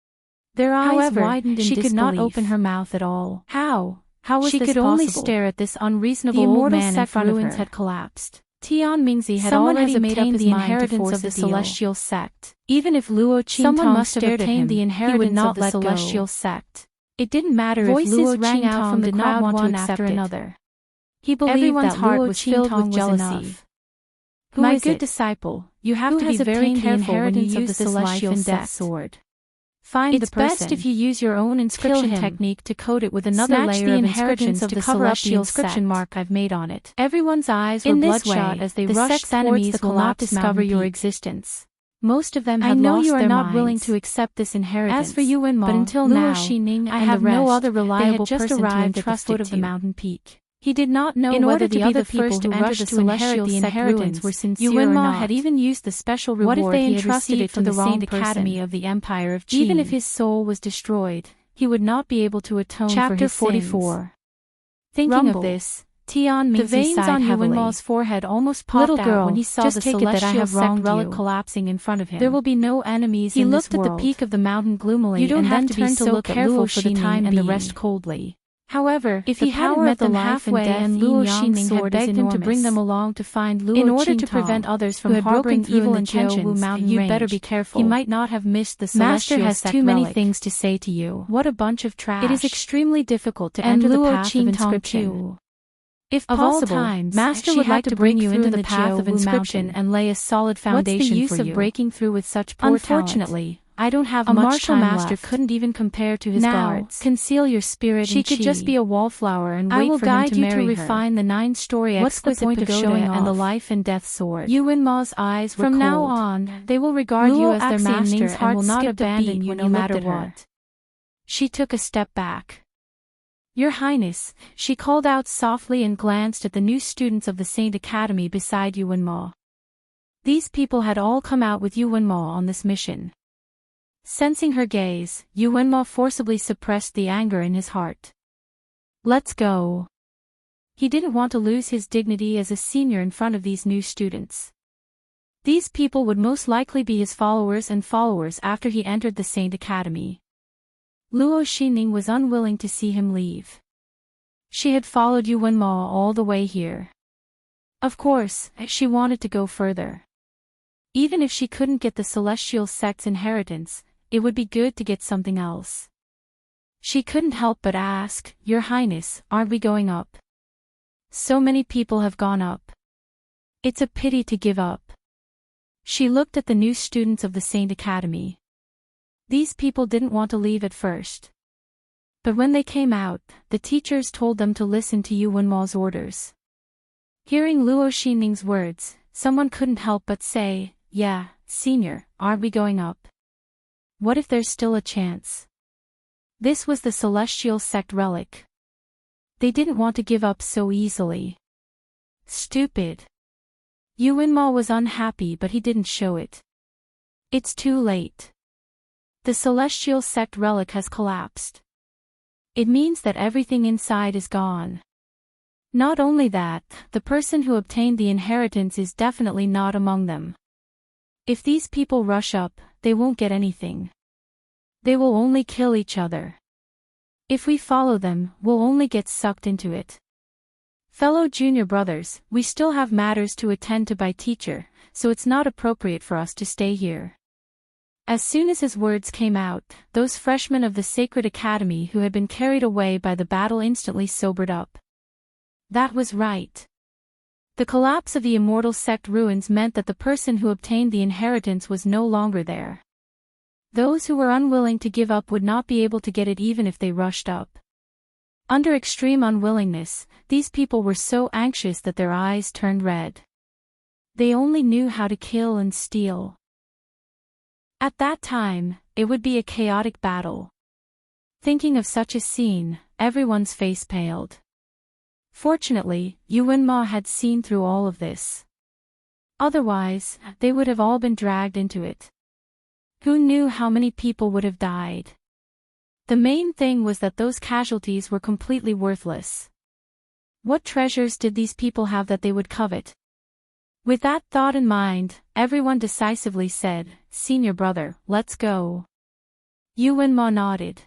Their eyes However, widened in she could not disbelief. open her mouth at all. How was She this could only possible? stare at this unreasonable The old immortal man in sect front of ruins her. had collapsed. Tian Mingzi had Someone already has made up obtained his the mind to inheritance force of the the deal. celestial sect. Even if Luo Someone Qingtong must have stared at obtained him, the he inheritance would not of the let celestial go. sect. It didn't matter Voices if Luo rang out Qingtong from the did not crowd want one to accept after it. another. He believed Everyone's that heart Luo was filled Qingtong with was jealousy. enough. Who My is good it? disciple, you have Who to be has very obtained the careful when you inheritance of use the this life celestial and death sect? sword. Find It's the person. best if you use your own inscription technique to coat it with another Snatch layer the of inheritance inscriptions of to the cover up the celestial inscription sect. mark I've made on it. Everyone's eyes were In this bloodshot way, as they the rushed sect's towards enemies the will not collapsed discover mountain your peak. existence. Most of them I had know lost you are their not minds. willing to accept this inheritance. As for you, Wenmo, but until Luo now, Xining I and have the no rest, other reliable they had just person arrived to at the entrust foot it of the to. mountain peak. He did not know In whether order the to be other the first people to who enter rushed the to inherit celestial the sect inheritance ruins were sincere Yuan or Ma not. had even used the special reward What if they he had entrusted received it from to the the wrong Saint Academy person? of the Empire of Qin? Even if his soul was destroyed, he would not be able to atone for Chapter his 44. sins. Thinking Rumble. of this, Tian The Mingzi veins sighed on heavily. Yuan Ma's forehead almost Little popped girl, out when he saw just the take it that I celestial have sect wronged relic you. collapsing in front of him. There will be no enemies He in looked this at world. the peak of the mountain gloomily You don't and have then to be turned to so look careful at Luo for the Xining time and the being. rest coldly. However, If the he hadn't power met of the them life and halfway death and Luo Luo Xining sword had is begged him to bring enormous. them along to find Luo In order to Qingtong, prevent others from who had broken harboring through evil in the Jiaowu intentions, mountain you'd range, better be careful. he might not have missed the Master celestial has sect too many relic. things to say to you. What a bunch of trash. It is extremely difficult to And enter the Luo path of Qingtong inscription. too. If Of possible, all times, Master she would had like to to bring bring you you into into the the path Jiaowu of inscription mountain and lay a solid foundation What's the use for of you. breaking through with such poor Unfortunately, I don't have a much martial time master left. couldn't even compare to his Now, guards. conceal your spirit She and could chi. just be a wallflower and I wait will for him guide to you marry to her. refine the 9-story What's the exquisite point of pagoda showing and the off? life and death sword. Yuan Ma's eyes were From cold. now on, they will regard you Luo as their Xianing's master heart and will not skipped a abandon beat you when no he matter looked at her. what. She took a step back. Your Highness, she called out softly and glanced at the new students of the Saint Academy beside Yuan Ma. These people had all come out with Yuan Ma on this mission. Sensing her gaze, Yuan Ma forcibly suppressed the anger in his heart. Let's go. He didn't want to lose his dignity as a senior in front of these new students. These people would most likely be his followers after he entered the Saint Academy. Luo Xining was unwilling to see him leave. She had followed Yuan Ma all the way here. Of course, she wanted to go further. Even if she couldn't get the celestial sect's inheritance, it would be good to get something else. She couldn't help but ask, Your Highness, aren't we going up? So many people have gone up. It's a pity to give up. She looked at the new students of the Saint Academy. These people didn't want to leave at first. But when they came out, the teachers told them to listen to Yuan Ma's orders. Hearing Luo Xining's words, someone couldn't help but say, Yeah, senior, aren't we going up? What if there's still a chance? This was the celestial sect relic. They didn't want to give up so easily. Stupid. Yuan Ma was unhappy, but he didn't show it. It's too late. The celestial sect relic has collapsed. It means that everything inside is gone. Not only that, the person who obtained the inheritance is definitely not among them. If these people rush up, they won't get anything. They will only kill each other. If we follow them, we'll only get sucked into it. Fellow junior brothers, we still have matters to attend to by teacher, so it's not appropriate for us to stay here. As soon as his words came out, those freshmen of the Sacred Academy who had been carried away by the battle instantly sobered up. That was right. The collapse of the immortal sect ruins meant that the person who obtained the inheritance was no longer there. Those who were unwilling to give up would not be able to get it even if they rushed up. Under extreme unwillingness, these people were so anxious that their eyes turned red. They only knew how to kill and steal. At that time, it would be a chaotic battle. Thinking of such a scene, everyone's face paled. Fortunately, Yuan Ma had seen through all of this. Otherwise, they would have all been dragged into it. Who knew how many people would have died? The main thing was that those casualties were completely worthless. What treasures did these people have that they would covet? With that thought in mind, everyone decisively said, "Senior brother, let's go." Yuan Ma nodded.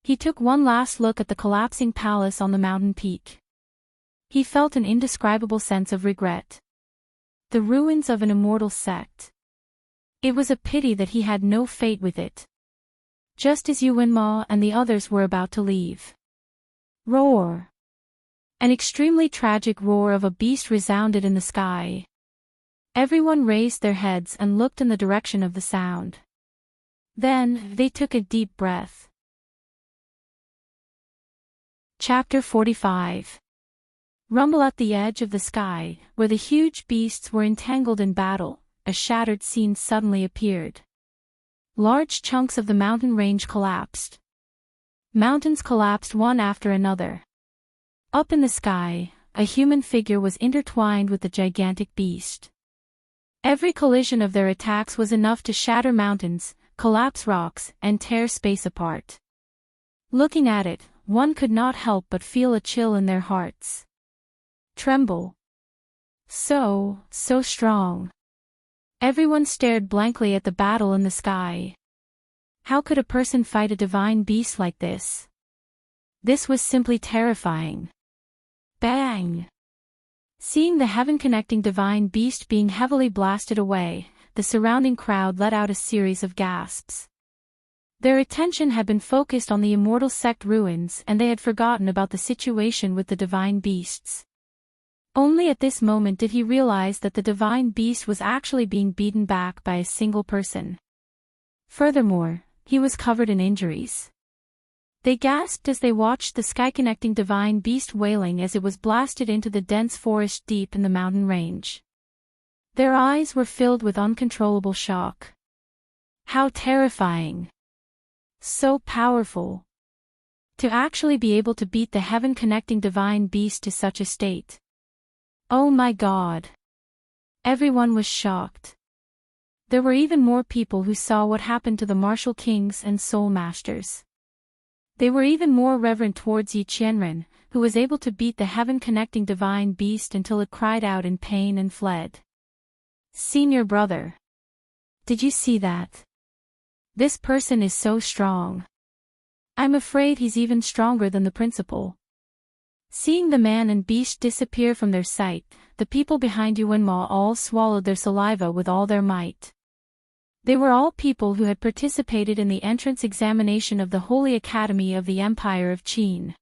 He took one last look at the collapsing palace on the mountain peak. He felt an indescribable sense of regret. The ruins of an immortal sect. It was a pity that he had no fate with it. Just as Yuan Ma and the others were about to leave. Roar! An extremely tragic roar of a beast resounded in the sky. Everyone raised their heads and looked in the direction of the sound. Then, they took a deep breath. Chapter 45. Rumble at the edge of the sky, where the huge beasts were entangled in battle, a shattered scene suddenly appeared. Large chunks of the mountain range collapsed. Mountains collapsed one after another. Up in the sky, a human figure was intertwined with the gigantic beast. Every collision of their attacks was enough to shatter mountains, collapse rocks, and tear space apart. Looking at it, one could not help but feel a chill in their hearts. Tremble. So strong. Everyone stared blankly at the battle in the sky. How could a person fight a divine beast like this? This was simply terrifying. Bang! Seeing the heaven-connecting divine beast being heavily blasted away, the surrounding crowd let out a series of gasps. Their attention had been focused on the immortal sect ruins and they had forgotten about the situation with the divine beasts. Only at this moment did he realize that the divine beast was actually being beaten back by a single person. Furthermore, he was covered in injuries. They gasped as they watched the sky-connecting divine beast wailing as it was blasted into the dense forest deep in the mountain range. Their eyes were filled with uncontrollable shock. How terrifying! So powerful! To actually be able to beat the heaven-connecting divine beast to such a state. Oh my God! Everyone was shocked. There were even more people who saw what happened to the martial kings and soul masters. They were even more reverent towards Yi Qianren, who was able to beat the heaven-connecting divine beast until it cried out in pain and fled. Senior brother. Did you see that? This person is so strong. I'm afraid he's even stronger than the principal. Seeing the man and beast disappear from their sight, the people behind Yuan Ma all swallowed their saliva with all their might. They were all people who had participated in the entrance examination of the Holy Academy of the Empire of Qin.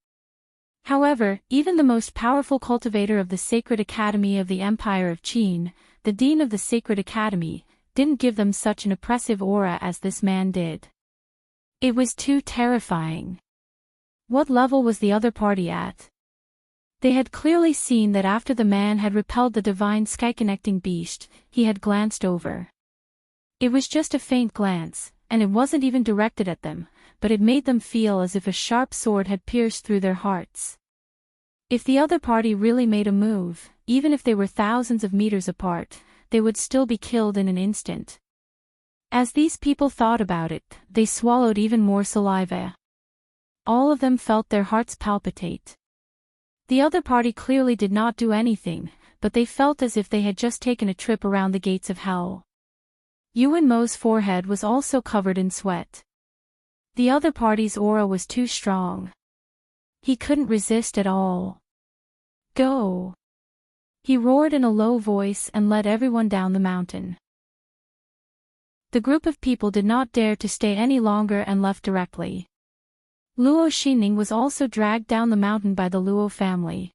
However, even the most powerful cultivator of the Sacred Academy of the Empire of Qin, the Dean of the Sacred Academy, didn't give them such an oppressive aura as this man did. It was too terrifying. What level was the other party at? They had clearly seen that after the man had repelled the divine sky-connecting beast, he had glanced over. It was just a faint glance, and it wasn't even directed at them, but it made them feel as if a sharp sword had pierced through their hearts. If the other party really made a move, even if they were thousands of meters apart, they would still be killed in an instant. As these people thought about it, they swallowed even more saliva. All of them felt their hearts palpitate. The other party clearly did not do anything, but they felt as if they had just taken a trip around the gates of hell. Yuan Mo's forehead was also covered in sweat. The other party's aura was too strong. He couldn't resist at all. Go! He roared in a low voice and led everyone down the mountain. The group of people did not dare to stay any longer and left directly. Luo Xining was also dragged down the mountain by the Luo family.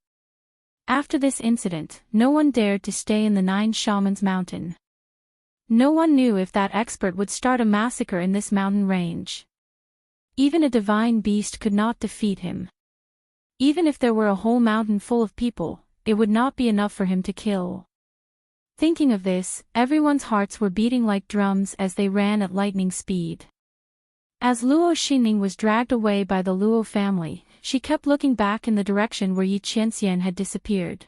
After this incident, no one dared to stay in the Nine Shamans Mountain. No one knew if that expert would start a massacre in this mountain range. Even a divine beast could not defeat him. Even if there were a whole mountain full of people, it would not be enough for him to kill. Thinking of this, everyone's hearts were beating like drums as they ran at lightning speed. As Luo Xinning was dragged away by the Luo family, she kept looking back in the direction where Yi Qianxian had disappeared.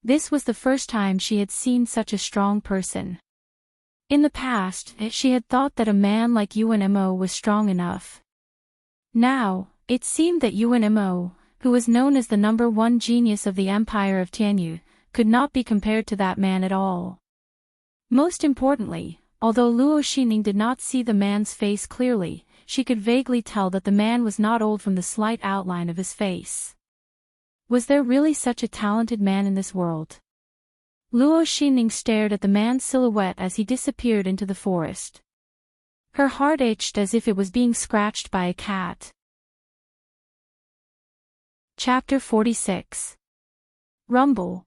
This was the first time she had seen such a strong person. In the past, she had thought that a man like Yuan Mo was strong enough. Now, it seemed that Yuan Mo, who was known as the #1 genius of the Empire of Tianyu, could not be compared to that man at all. Most importantly, although Luo Xinning did not see the man's face clearly, she could vaguely tell that the man was not old from the slight outline of his face. Was there really such a talented man in this world? Luo Xinning stared at the man's silhouette as he disappeared into the forest. Her heart itched as if it was being scratched by a cat. Chapter 46. Rumble.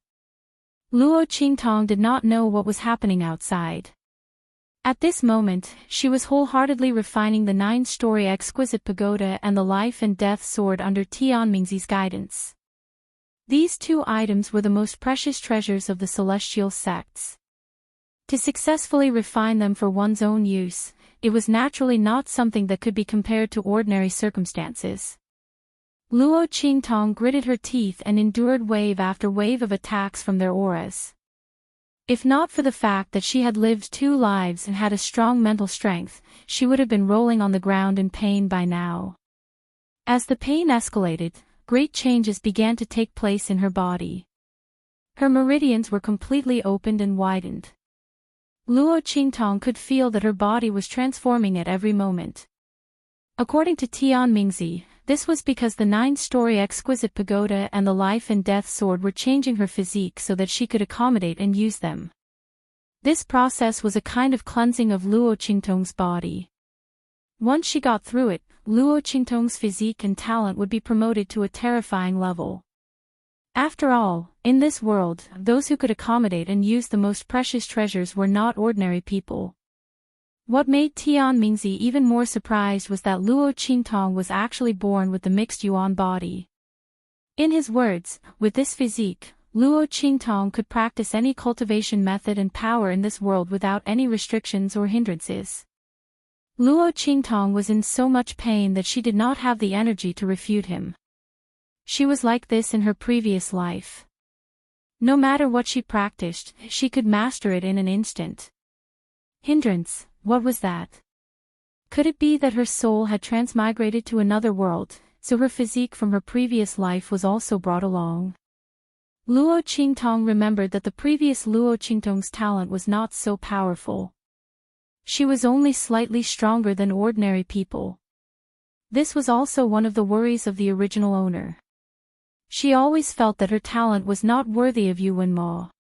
Luo Qingtong did not know what was happening outside. At this moment, she was wholeheartedly refining the 9-story exquisite pagoda and the life and death sword under Tianmingzi's guidance. These two items were the most precious treasures of the celestial sects. To successfully refine them for one's own use, it was naturally not something that could be compared to ordinary circumstances. Luo Qingtong gritted her teeth and endured wave after wave of attacks from their auras. If not for the fact that she had lived 2 lives and had a strong mental strength, she would have been rolling on the ground in pain by now. As the pain escalated, great changes began to take place in her body. Her meridians were completely opened and widened. Luo Qingtong could feel that her body was transforming at every moment. According to Tianmingzi, this was because the 9-story exquisite pagoda and the life and death sword were changing her physique so that she could accommodate and use them. This process was a kind of cleansing of Luo Qingtong's body. Once she got through it, Luo Qingtong's physique and talent would be promoted to a terrifying level. After all, in this world, those who could accommodate and use the most precious treasures were not ordinary people. What made Tianmingzi even more surprised was that Luo Qingtong was actually born with the mixed yuan body. In his words, with this physique, Luo Qingtong could practice any cultivation method and power in this world without any restrictions or hindrances. Luo Qingtong was in so much pain that she did not have the energy to refute him. She was like this in her previous life. No matter what she practiced, she could master it in an instant. Hindrance, what was that? Could it be that her soul had transmigrated to another world, so her physique from her previous life was also brought along? Luo Qingtong remembered that the previous Luo Qingtong's talent was not so powerful. She was only slightly stronger than ordinary people. This was also one of the worries of the original owner. She always felt that her talent was not worthy of Yuan Mo.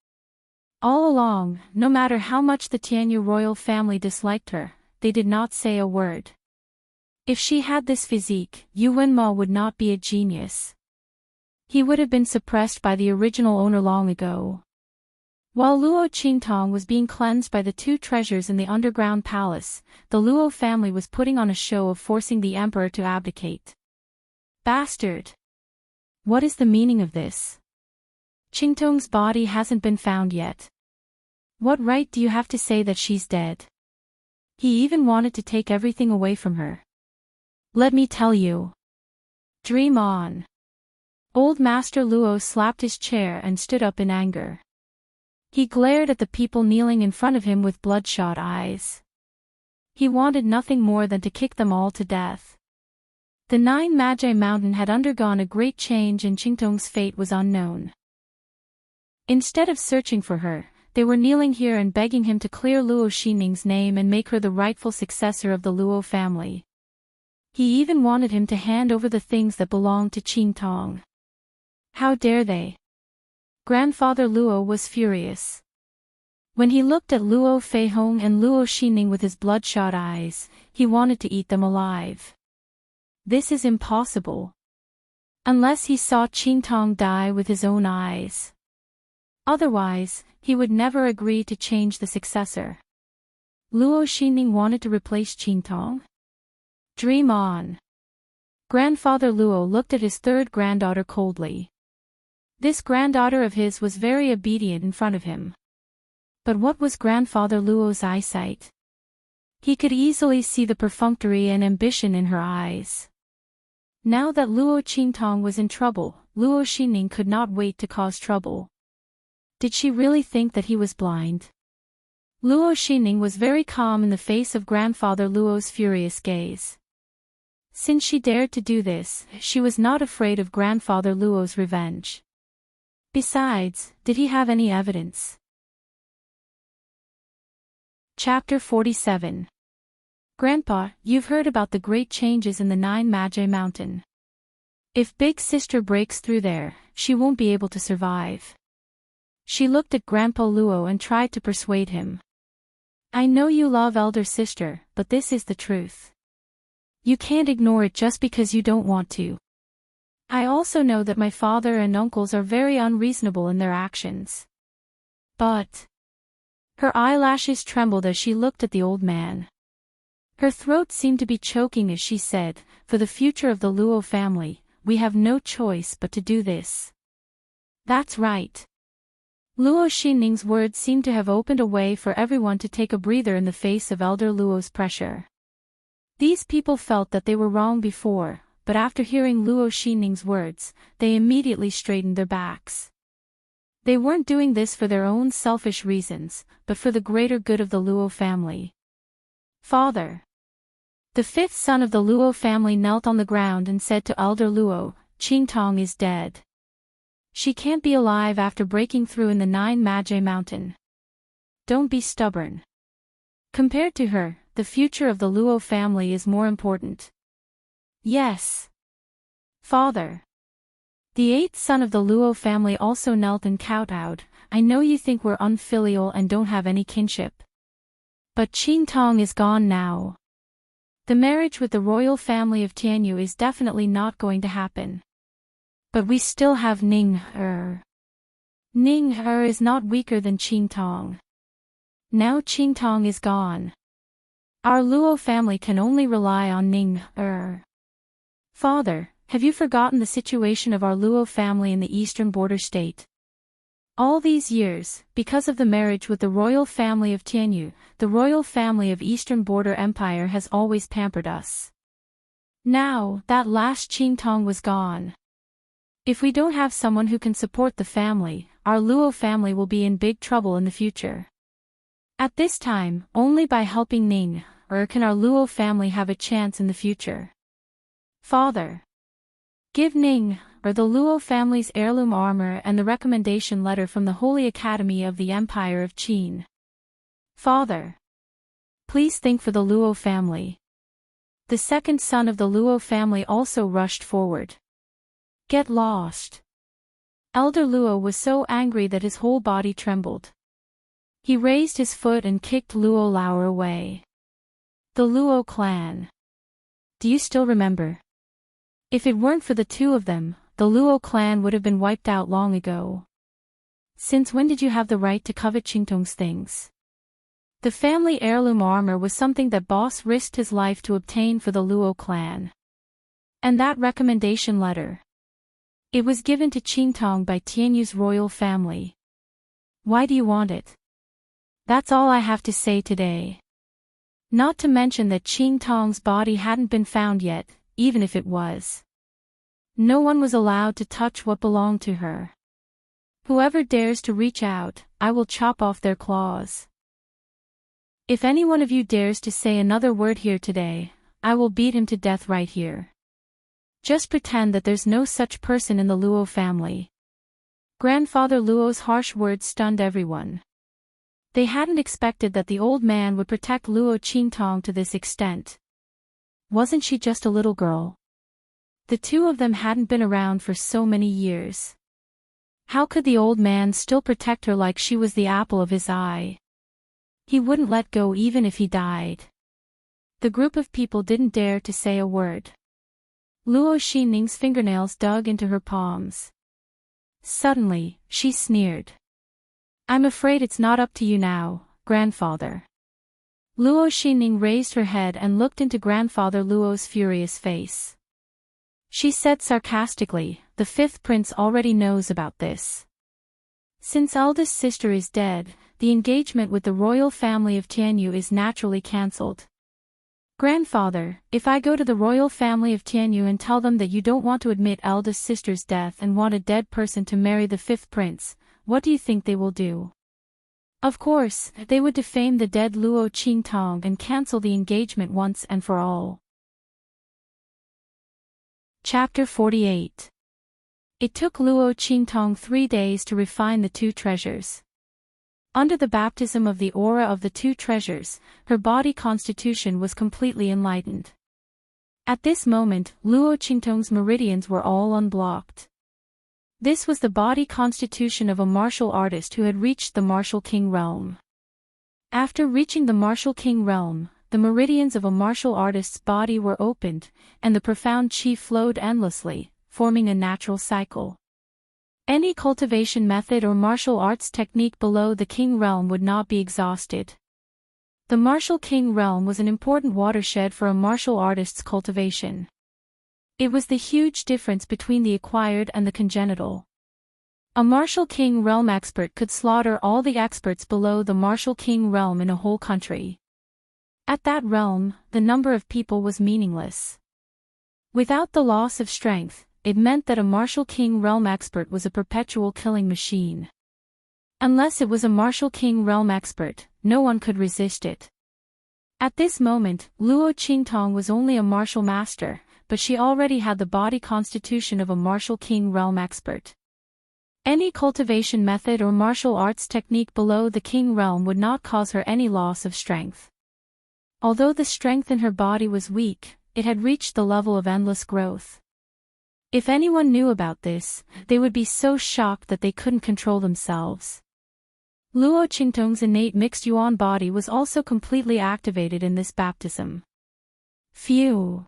All along, no matter how much the Tianyu royal family disliked her, they did not say a word. If she had this physique, Yuan Mo would not be a genius. He would have been suppressed by the original owner long ago. While Luo Qingtong was being cleansed by the 2 treasures in the underground palace, the Luo family was putting on a show of forcing the emperor to abdicate. Bastard! What is the meaning of this? Qingtong's body hasn't been found yet. What right do you have to say that she's dead? He even wanted to take everything away from her. Let me tell you. Dream on. Old Master Luo slapped his chair and stood up in anger. He glared at the people kneeling in front of him with bloodshot eyes. He wanted nothing more than to kick them all to death. The 9 Magi Mountain had undergone a great change and Qingtong's fate was unknown. Instead of searching for her, they were kneeling here and begging him to clear Luo Xinning's name and make her the rightful successor of the Luo family. He even wanted him to hand over the things that belonged to Qingtong. How dare they? Grandfather Luo was furious. When he looked at Luo Feihong and Luo Xinning with his bloodshot eyes, he wanted to eat them alive. This is impossible. Unless he saw Qingtong die with his own eyes. Otherwise, he would never agree to change the successor. Luo Xinning wanted to replace Qingtong? Dream on. Grandfather Luo looked at his third granddaughter coldly. This granddaughter of his was very obedient in front of him. But what was Grandfather Luo's eyesight? He could easily see the perfunctory and ambition in her eyes. Now that Luo Qingtong was in trouble, Luo Xinning could not wait to cause trouble. Did she really think that he was blind? Luo Xinning was very calm in the face of Grandfather Luo's furious gaze. Since she dared to do this, she was not afraid of Grandfather Luo's revenge. Besides, did he have any evidence? Chapter 47. Grandpa, you've heard about the great changes in the Nine Magi Mountain. If Big Sister breaks through there, she won't be able to survive. She looked at Grandpa Luo and tried to persuade him. I know you love elder sister, but this is the truth. You can't ignore it just because you don't want to. I also know that my father and uncles are very unreasonable in their actions. But... Her eyelashes trembled as she looked at the old man. Her throat seemed to be choking as she said, for the future of the Luo family, we have no choice but to do this. That's right. Luo Xinning's words seemed to have opened a way for everyone to take a breather in the face of Elder Luo's pressure. These people felt that they were wrong before, but after hearing Luo Xinning's words, they immediately straightened their backs. They weren't doing this for their own selfish reasons, but for the greater good of the Luo family. Father. The fifth son of the Luo family knelt on the ground and said to Elder Luo, Qingtong is dead. She can't be alive after breaking through in the Nine Magi Mountain. Don't be stubborn. Compared to her, the future of the Luo family is more important. Yes. Father. The eighth son of the Luo family also knelt and kowtowed, I know you think we're unfilial and don't have any kinship. But Qingtong is gone now. The marriage with the royal family of Tianyu is definitely not going to happen. But we still have Ning-er. Ning-er is not weaker than Qingtong. Now Qingtong is gone. Our Luo family can only rely on Ning-er. Father, have you forgotten the situation of our Luo family in the eastern border state? All these years, because of the marriage with the royal family of Tianyu, the royal family of Eastern Border Empire has always pampered us. Now, that last Qingtong was gone. If we don't have someone who can support the family, our Luo family will be in big trouble in the future. At this time, only by helping Ning-er can our Luo family have a chance in the future. Father. Give Ning-er the Luo family's heirloom armor and the recommendation letter from the Holy Academy of the Empire of Qin. Father. Please think for the Luo family. The second son of the Luo family also rushed forward. Get lost. Elder Luo was so angry that his whole body trembled. He raised his foot and kicked Luo Lauer away. The Luo clan. Do you still remember? If it weren't for the two of them, the Luo clan would have been wiped out long ago. Since when did you have the right to covet Qingtong's things? The family heirloom armor was something that boss risked his life to obtain for the Luo clan. And that recommendation letter. It was given to Qingtong by Tianyu's royal family. Why do you want it? That's all I have to say today. Not to mention that Qingtong's body hadn't been found yet, even if it was. No one was allowed to touch what belonged to her. Whoever dares to reach out, I will chop off their claws. If any one of you dares to say another word here today, I will beat him to death right here. Just pretend that there's no such person in the Luo family. Grandfather Luo's harsh words stunned everyone. They hadn't expected that the old man would protect Luo Qingtong to this extent. Wasn't she just a little girl? The two of them hadn't been around for so many years. How could the old man still protect her like she was the apple of his eye? He wouldn't let go even if he died. The group of people didn't dare to say a word. Luo Xining's fingernails dug into her palms. Suddenly, she sneered. I'm afraid it's not up to you now, grandfather. Luo Xining raised her head and looked into grandfather Luo's furious face. She said sarcastically, the fifth prince already knows about this. Since eldest sister is dead, the engagement with the royal family of Tianyu is naturally cancelled. Grandfather, if I go to the royal family of Tianyu and tell them that you don't want to admit eldest sister's death and want a dead person to marry the fifth prince, what do you think they will do? Of course, they would defame the dead Luo Qingtong and cancel the engagement once and for all. Chapter 48. It took Luo Qingtong 3 days to refine the two treasures. Under the baptism of the aura of the two treasures, her body constitution was completely enlightened. At this moment, Luo Qingtong's meridians were all unblocked. This was the body constitution of a martial artist who had reached the martial king realm. After reaching the martial king realm, the meridians of a martial artist's body were opened, and the profound qi flowed endlessly, forming a natural cycle. Any cultivation method or martial arts technique below the king realm would not be exhausted. The martial king realm was an important watershed for a martial artist's cultivation. It was the huge difference between the acquired and the congenital. A martial king realm expert could slaughter all the experts below the martial king realm in a whole country. At that realm, the number of people was meaningless. Without the loss of strength, it meant that a martial king realm expert was a perpetual killing machine. Unless it was a martial king realm expert, no one could resist it. At this moment, Luo Qingtong was only a martial master, but she already had the body constitution of a martial king realm expert. Any cultivation method or martial arts technique below the king realm would not cause her any loss of strength. Although the strength in her body was weak, it had reached the level of endless growth. If anyone knew about this, they would be so shocked that they couldn't control themselves. Luo Qingtong's innate mixed yuan body was also completely activated in this baptism. Phew!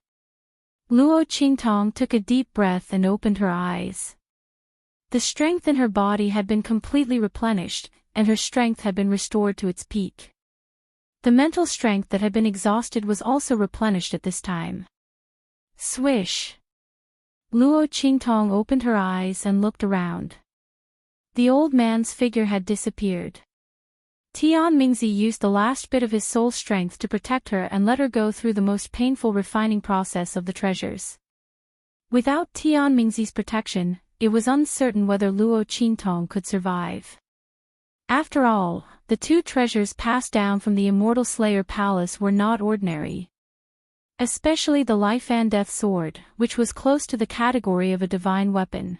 Luo Qingtong took a deep breath and opened her eyes. The strength in her body had been completely replenished, and her strength had been restored to its peak. The mental strength that had been exhausted was also replenished at this time. Swish! Luo Qingtong opened her eyes and looked around. The old man's figure had disappeared. Tian Mingzi used the last bit of his soul strength to protect her and let her go through the most painful refining process of the treasures. Without Tian Mingzi's protection, it was uncertain whether Luo Qingtong could survive. After all, the two treasures passed down from the Immortal Slayer Palace were not ordinary. Especially the Life and Death Sword, which was close to the category of a divine weapon.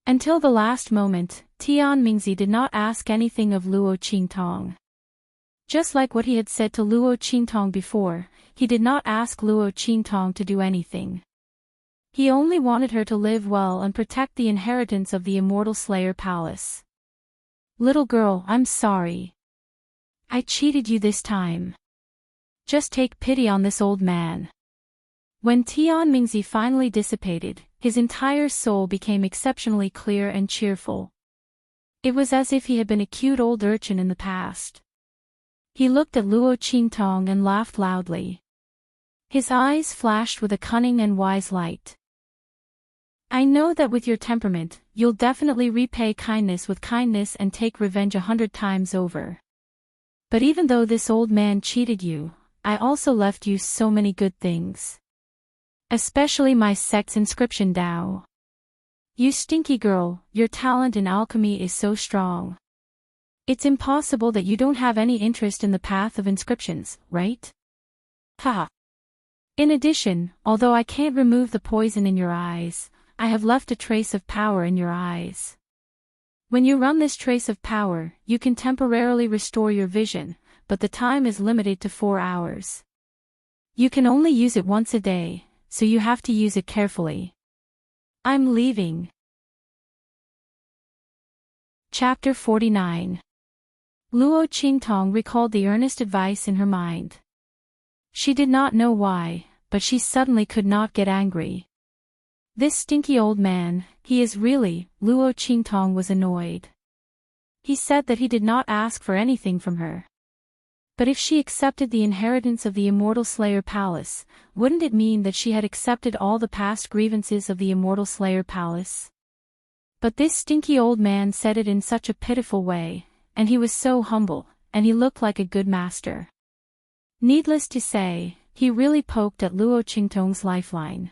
Until the last moment, Tian Mingzi did not ask anything of Luo Qingtong. Just like what he had said to Luo Qingtong before, he did not ask Luo Qingtong to do anything. He only wanted her to live well and protect the inheritance of the Immortal Slayer Palace. Little girl, I'm sorry. I cheated you this time. Just take pity on this old man. When Tian Mingzi finally dissipated, his entire soul became exceptionally clear and cheerful. It was as if he had been a cute old urchin in the past. He looked at Luo Qingtong and laughed loudly. His eyes flashed with a cunning and wise light. I know that with your temperament, you'll definitely repay kindness with kindness and take revenge 100 times over. But even though this old man cheated you, I also left you so many good things. Especially my sect's inscription Dao. You stinky girl, your talent in alchemy is so strong. It's impossible that you don't have any interest in the path of inscriptions, right? Haha. In addition, although I can't remove the poison in your eyes, I have left a trace of power in your eyes. When you run this trace of power, you can temporarily restore your vision, but the time is limited to 4 hours. You can only use it once a day, so you have to use it carefully. I'm leaving. Chapter 49. Luo Qingtong recalled the earnest advice in her mind. She did not know why, but she suddenly could not get angry. This stinky old man, he is really, Luo Qingtong was annoyed. He said that he did not ask for anything from her. But if she accepted the inheritance of the Immortal Slayer Palace, wouldn't it mean that she had accepted all the past grievances of the Immortal Slayer Palace? But this stinky old man said it in such a pitiful way, and he was so humble, and he looked like a good master. Needless to say, he really poked at Luo Qingtong's lifeline.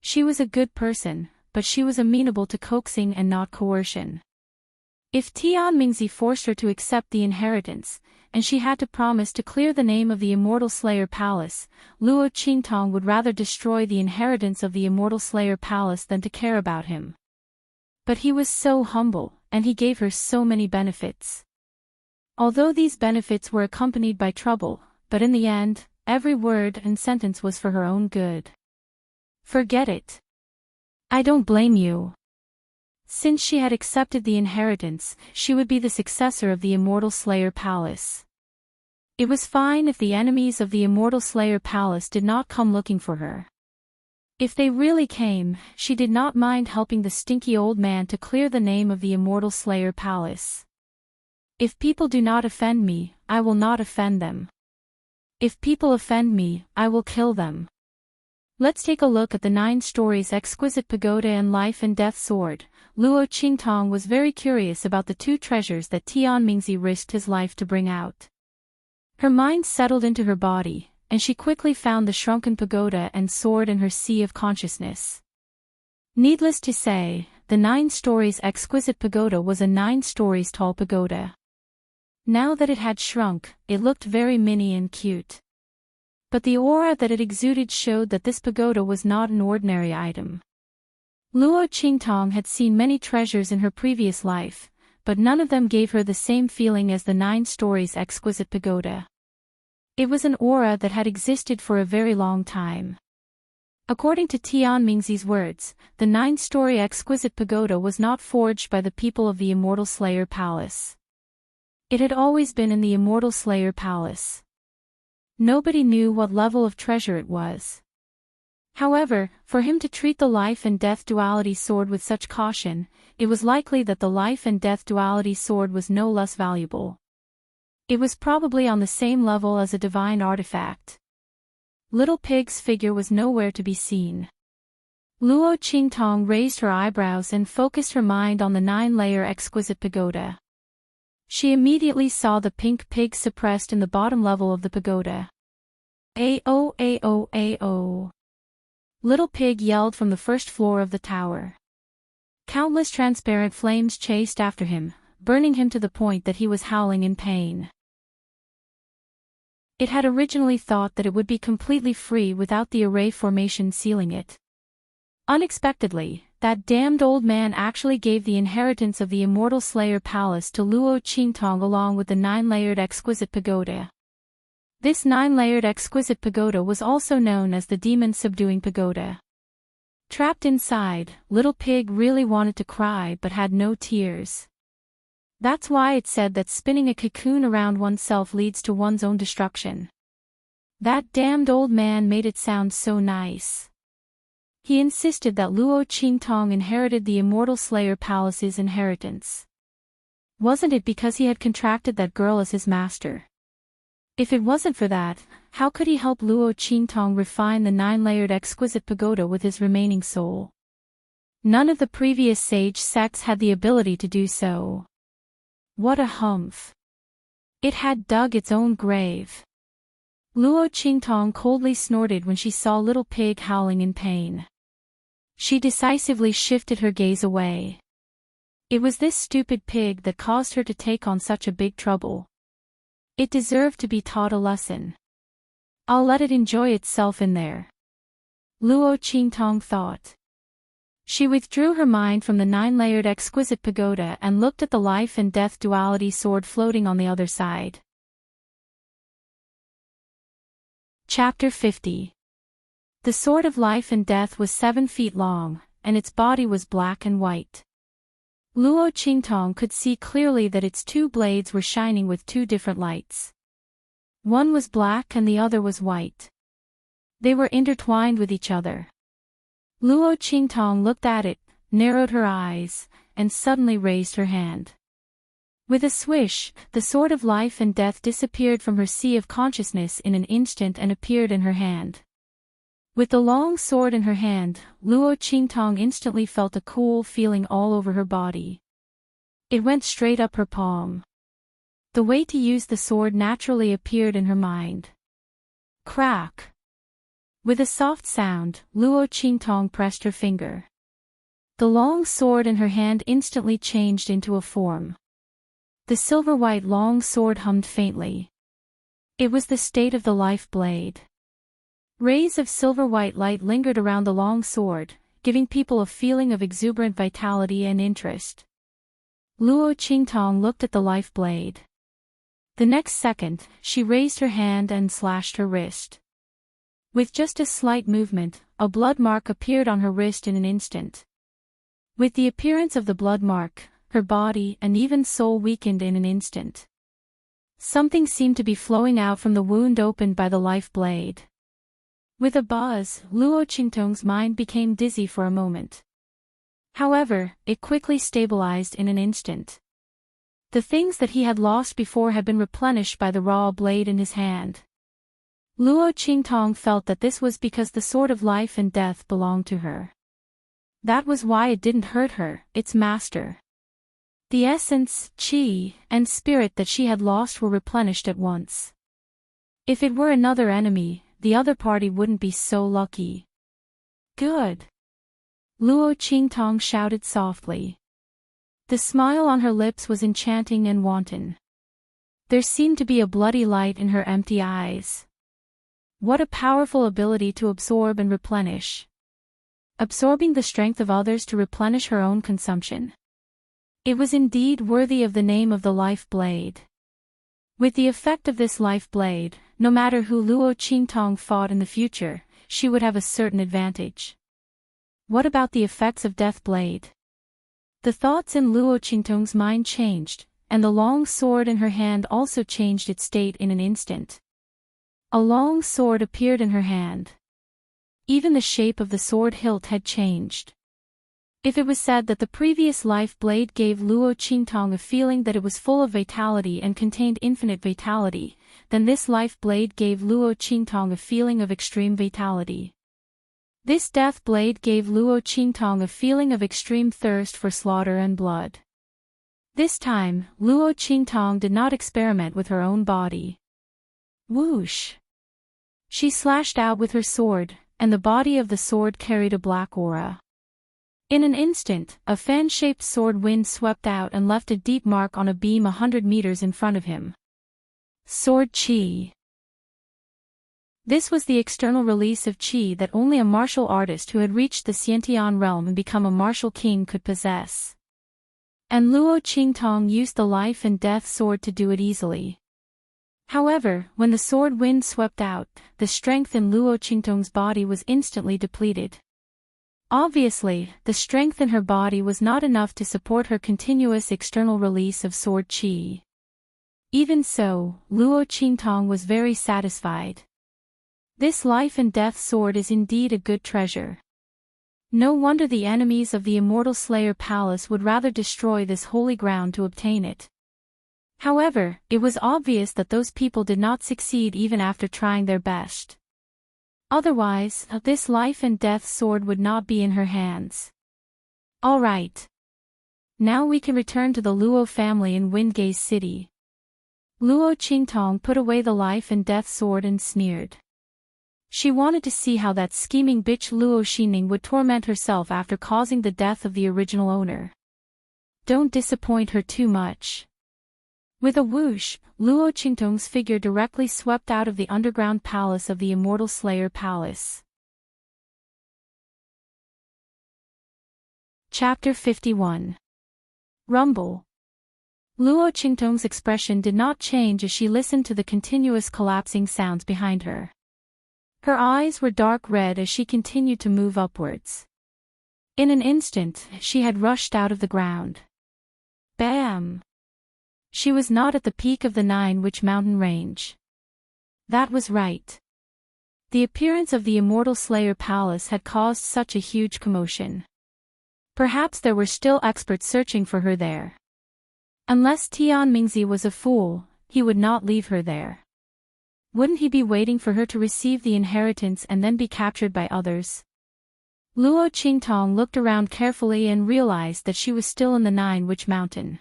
She was a good person, but she was amenable to coaxing and not coercion. If Tianmingzi forced her to accept the inheritance, and she had to promise to clear the name of the Immortal Slayer Palace, Luo Qingtong would rather destroy the inheritance of the Immortal Slayer Palace than to care about him. But he was so humble, and he gave her so many benefits. Although these benefits were accompanied by trouble, but in the end, every word and sentence was for her own good. Forget it. I don't blame you. Since she had accepted the inheritance, she would be the successor of the Immortal Slayer Palace. It was fine if the enemies of the Immortal Slayer Palace did not come looking for her. If they really came, she did not mind helping the stinky old man to clear the name of the Immortal Slayer Palace. If people do not offend me, I will not offend them. If people offend me, I will kill them. Let's take a look at the 9 stories Exquisite Pagoda and Life and Death Sword. Luo Qingtong was very curious about the 2 treasures that Tianmingzi risked his life to bring out. Her mind settled into her body, and she quickly found the shrunken pagoda and sword in her sea of consciousness. Needless to say, the 9 stories Exquisite Pagoda was a 9 stories tall pagoda. Now that it had shrunk, it looked very mini and cute. But the aura that it exuded showed that this pagoda was not an ordinary item. Luo Qingtong had seen many treasures in her previous life, but none of them gave her the same feeling as the 9 stories Exquisite Pagoda. It was an aura that had existed for a very long time. According to Tianmingzi's words, the 9-story Exquisite Pagoda was not forged by the people of the Immortal Slayer Palace. It had always been in the Immortal Slayer Palace. Nobody knew what level of treasure it was. However, for him to treat the life and death duality sword with such caution, it was likely that the life and death duality sword was no less valuable. It was probably on the same level as a divine artifact. Little Pig's figure was nowhere to be seen. Luo Qingtong raised her eyebrows and focused her mind on the 9-layer Exquisite Pagoda. She immediately saw the pink pig suppressed in the bottom level of the pagoda. Ao ao ao. Little Pig yelled from the first floor of the tower. Countless transparent flames chased after him, burning him to the point that he was howling in pain. It had originally thought that it would be completely free without the array formation sealing it. Unexpectedly, that damned old man actually gave the inheritance of the Immortal Slayer Palace to Luo Qingtong along with the 9-layered Exquisite Pagoda. This 9-layered Exquisite Pagoda was also known as the Demon Subduing Pagoda. Trapped inside, Little Pig really wanted to cry but had no tears. That's why it said that spinning a cocoon around oneself leads to one's own destruction. That damned old man made it sound so nice. He insisted that Luo Qingtong inherited the Immortal Slayer Palace's inheritance. Wasn't it because he had contracted that girl as his master? If it wasn't for that, how could he help Luo Qingtong refine the 9-layered Exquisite Pagoda with his remaining soul? None of the previous sage sects had the ability to do so. What a humph! It had dug its own grave. Luo Qingtong coldly snorted when she saw Little Pig howling in pain. She decisively shifted her gaze away. It was this stupid pig that caused her to take on such a big trouble. It deserved to be taught a lesson. I'll let it enjoy itself in there. Luo Qingtong thought. She withdrew her mind from the 9-layered Exquisite Pagoda and looked at the life and death duality sword floating on the other side. Chapter 50. The sword of life and death was 7 feet long, and its body was black and white. Luo Qingtong could see clearly that its 2 blades were shining with 2 different lights. One was black and the other was white. They were intertwined with each other. Luo Qingtong looked at it, narrowed her eyes, and suddenly raised her hand. With a swish, the sword of life and death disappeared from her sea of consciousness in an instant and appeared in her hand. With the long sword in her hand, Luo Qingtong instantly felt a cool feeling all over her body. It went straight up her palm. The way to use the sword naturally appeared in her mind. Crack! With a soft sound, Luo Qingtong pressed her finger. The long sword in her hand instantly changed into a form. The silver-white long sword hummed faintly. It was the state of the life blade. Rays of silver-white light lingered around the long sword, giving people a feeling of exuberant vitality and interest. Luo Qingtong looked at the life blade. The next second, she raised her hand and slashed her wrist. With just a slight movement, a blood mark appeared on her wrist in an instant. With the appearance of the blood mark, her body and even soul weakened in an instant. Something seemed to be flowing out from the wound opened by the life blade. With a buzz, Luo Qingtong's mind became dizzy for a moment. However, it quickly stabilized in an instant. The things that he had lost before had been replenished by the raw blade in his hand. Luo Qingtong felt that this was because the sword of life and death belonged to her. That was why it didn't hurt her, its master. The essence, qi, and spirit that she had lost were replenished at once. If it were another enemy, the other party wouldn't be so lucky. Good! Luo Qingtong shouted softly. The smile on her lips was enchanting and wanton. There seemed to be a bloody light in her empty eyes. What a powerful ability to absorb and replenish. Absorbing the strength of others to replenish her own consumption. It was indeed worthy of the name of the life blade. With the effect of this life blade, no matter who Luo Qingtong fought in the future, she would have a certain advantage. What about the effects of death blade? The thoughts in Luo Qingtong's mind changed, and the long sword in her hand also changed its state in an instant. A long sword appeared in her hand. Even the shape of the sword hilt had changed. If it was said that the previous life blade gave Luo Qingtong a feeling that it was full of vitality and contained infinite vitality, then this life blade gave Luo Qingtong a feeling of extreme vitality. This death blade gave Luo Qingtong a feeling of extreme thirst for slaughter and blood. This time, Luo Qingtong did not experiment with her own body. Whoosh! She slashed out with her sword, and the body of the sword carried a black aura. In an instant, a fan-shaped sword wind swept out and left a deep mark on a beam 100 meters in front of him. Sword Qi. This was the external release of Qi that only a martial artist who had reached the Xiantian realm and become a martial king could possess. And Luo Qingtong used the life and death sword to do it easily. However, when the sword wind swept out, the strength in Luo Qingtong's body was instantly depleted. Obviously, the strength in her body was not enough to support her continuous external release of sword qi. Even so, Luo Qingtong was very satisfied. This life and death sword is indeed a good treasure. No wonder the enemies of the Immortal Slayer Palace would rather destroy this holy ground to obtain it. However, it was obvious that those people did not succeed even after trying their best. Otherwise, this life and death sword would not be in her hands. All right. Now we can return to the Luo family in Windgaze City. Luo Qingtong put away the life and death sword and sneered. She wanted to see how that scheming bitch Luo Xining would torment herself after causing the death of the original owner. Don't disappoint her too much. With a whoosh, Luo Qingtong's figure directly swept out of the underground palace of the Immortal Slayer Palace. Chapter 51. Rumble. Luo Qingtong's expression did not change as she listened to the continuous collapsing sounds behind her. Her eyes were dark red as she continued to move upwards. In an instant, she had rushed out of the ground. Bam! She was not at the peak of the 9 Witch Mountain range. That was right. The appearance of the immortal Slayer Palace had caused such a huge commotion. Perhaps there were still experts searching for her there. Unless Tian Mingzi was a fool, he would not leave her there. Wouldn't he be waiting for her to receive the inheritance and then be captured by others? Luo Qingtong looked around carefully and realized that she was still in the Nine-Witch Mountain.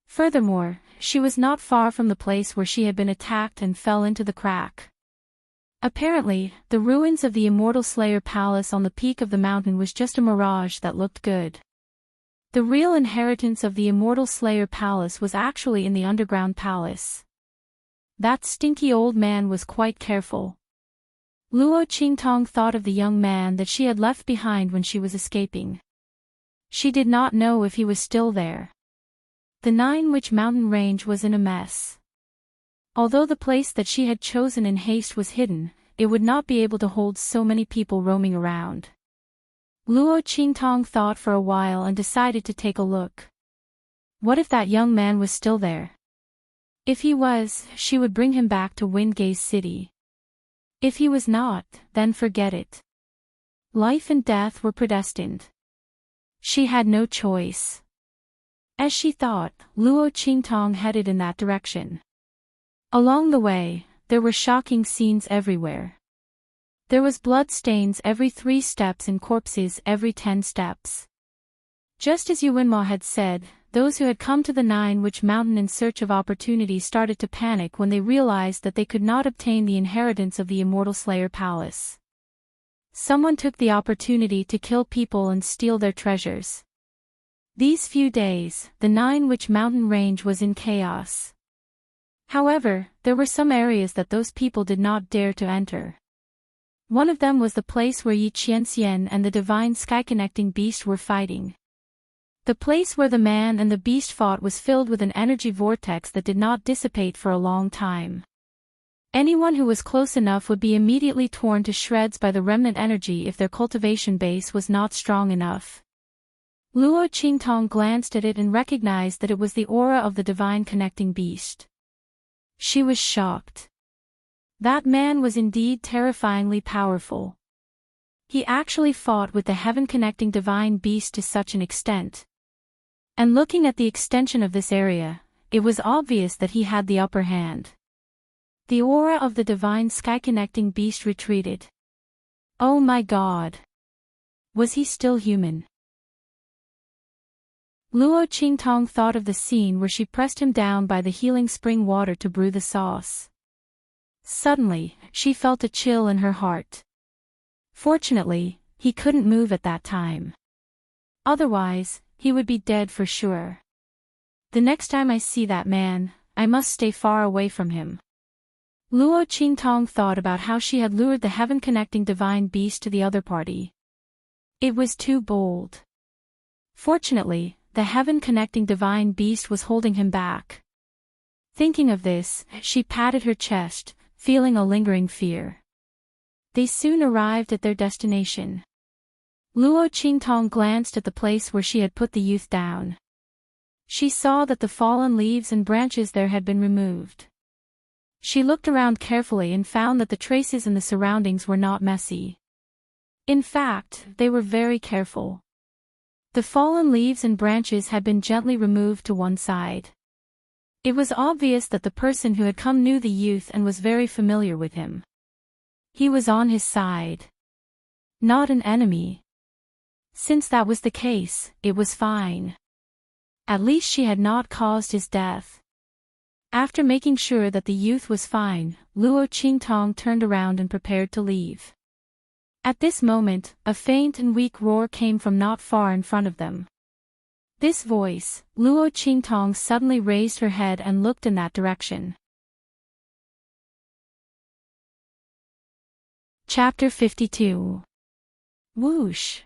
Furthermore, she was not far from the place where she had been attacked and fell into the crack. Apparently, the ruins of the immortal Slayer Palace on the peak of the mountain was just a mirage that looked good. The real inheritance of the immortal Slayer Palace was actually in the underground palace. That stinky old man was quite careful. Luo Qingtong thought of the young man that she had left behind when she was escaping. She did not know if he was still there. The Nine-Witch Mountain range was in a mess. Although the place that she had chosen in haste was hidden, it would not be able to hold so many people roaming around. Luo Qingtong thought for a while and decided to take a look. What if that young man was still there? If he was, she would bring him back to Windgaze City. If he was not, then forget it. Life and death were predestined. She had no choice. As she thought, Luo Qingtong headed in that direction. Along the way, there were shocking scenes everywhere. There was blood stains every 3 steps and corpses every 10 steps. Just as Yuanma had said, those who had come to the Nine-Witch Mountain in search of opportunity started to panic when they realized that they could not obtain the inheritance of the immortal Slayer Palace. Someone took the opportunity to kill people and steal their treasures. These few days, the Nine-Witch Mountain range was in chaos. However, there were some areas that those people did not dare to enter. One of them was the place where Yi Qianxian and the divine sky-connecting beast were fighting. The place where the man and the beast fought was filled with an energy vortex that did not dissipate for a long time. Anyone who was close enough would be immediately torn to shreds by the remnant energy if their cultivation base was not strong enough. Luo Qingtong glanced at it and recognized that it was the aura of the divine connecting beast. She was shocked. That man was indeed terrifyingly powerful. He actually fought with the heaven-connecting divine beast to such an extent. And looking at the extension of this area, it was obvious that he had the upper hand. The aura of the divine sky-connecting beast retreated. Oh my God! Was he still human? Luo Qingtong thought of the scene where she pressed him down by the healing spring water to brew the sauce. Suddenly, she felt a chill in her heart. Fortunately, he couldn't move at that time. Otherwise, he would be dead for sure. The next time I see that man, I must stay far away from him. Luo Qingtong thought about how she had lured the heaven-connecting divine beast to the other party. It was too bold. Fortunately, the heaven-connecting divine beast was holding him back. Thinking of this, she patted her chest, feeling a lingering fear. They soon arrived at their destination. Luo Qingtong glanced at the place where she had put the youth down. She saw that the fallen leaves and branches there had been removed. She looked around carefully and found that the traces in the surroundings were not messy. In fact, they were very careful. The fallen leaves and branches had been gently removed to one side. It was obvious that the person who had come knew the youth and was very familiar with him. He was on his side. Not an enemy. Since that was the case, it was fine. At least she had not caused his death. After making sure that the youth was fine, Luo Qingtong turned around and prepared to leave. At this moment, a faint and weak roar came from not far in front of them. This voice, Luo Qingtong suddenly raised her head and looked in that direction. Chapter 52. Whoosh!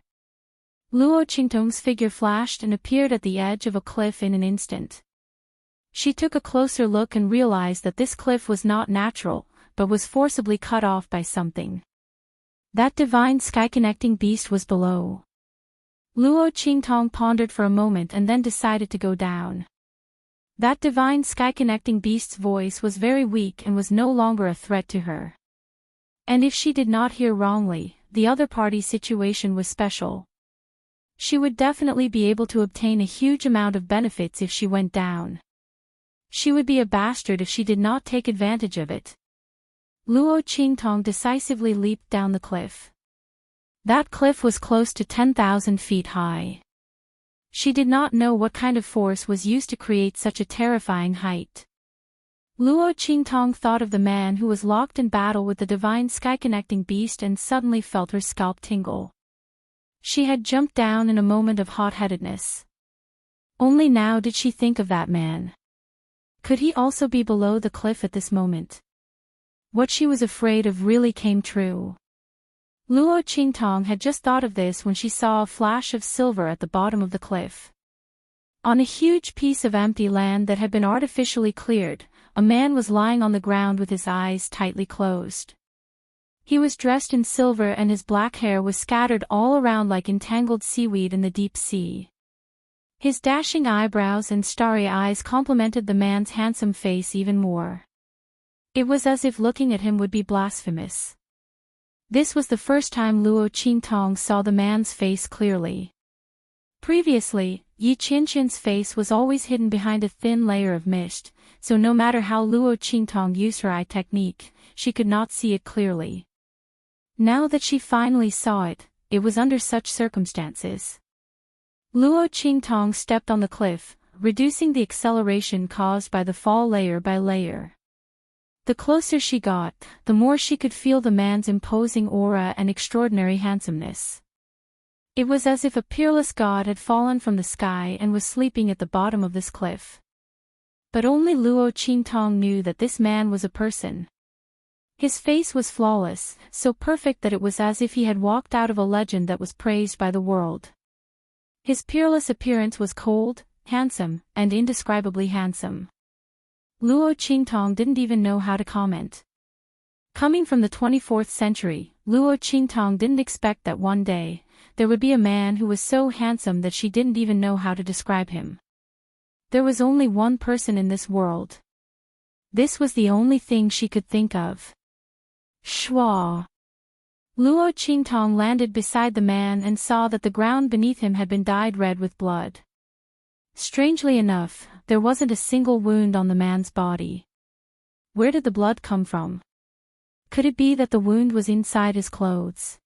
Luo Qingtong's figure flashed and appeared at the edge of a cliff in an instant. She took a closer look and realized that this cliff was not natural, but was forcibly cut off by something. That divine sky-connecting beast was below. Luo Qingtong pondered for a moment and then decided to go down. That divine sky-connecting beast's voice was very weak and was no longer a threat to her. And if she did not hear wrongly, the other party's situation was special. She would definitely be able to obtain a huge amount of benefits if she went down. She would be a bastard if she did not take advantage of it. Luo Qingtong decisively leaped down the cliff. That cliff was close to 10,000 feet high. She did not know what kind of force was used to create such a terrifying height. Luo Qingtong thought of the man who was locked in battle with the divine sky-connecting beast and suddenly felt her scalp tingle. She had jumped down in a moment of hot-headedness. Only now did she think of that man. Could he also be below the cliff at this moment? What she was afraid of really came true. Luo Qingtong had just thought of this when she saw a flash of silver at the bottom of the cliff. On a huge piece of empty land that had been artificially cleared, a man was lying on the ground with his eyes tightly closed. He was dressed in silver and his black hair was scattered all around like entangled seaweed in the deep sea. His dashing eyebrows and starry eyes complemented the man's handsome face even more. It was as if looking at him would be blasphemous. This was the first time Luo Qingtong saw the man's face clearly. Previously, Yi Qianqian's face was always hidden behind a thin layer of mist, so no matter how Luo Qingtong used her eye technique, she could not see it clearly. Now that she finally saw it, it was under such circumstances. Luo Qingtong stepped on the cliff, reducing the acceleration caused by the fall layer by layer. The closer she got, the more she could feel the man's imposing aura and extraordinary handsomeness. It was as if a peerless god had fallen from the sky and was sleeping at the bottom of this cliff. But only Luo Qingtong knew that this man was a person. His face was flawless, so perfect that it was as if he had walked out of a legend that was praised by the world. His peerless appearance was cold, handsome, and indescribably handsome. Luo Qingtong didn't even know how to comment. Coming from the 24th century, Luo Qingtong didn't expect that one day, there would be a man who was so handsome that she didn't even know how to describe him. There was only one person in this world. This was the only thing she could think of. Shua. Luo Qingtong landed beside the man and saw that the ground beneath him had been dyed red with blood. Strangely enough, there wasn't a single wound on the man's body. Where did the blood come from? Could it be that the wound was inside his clothes?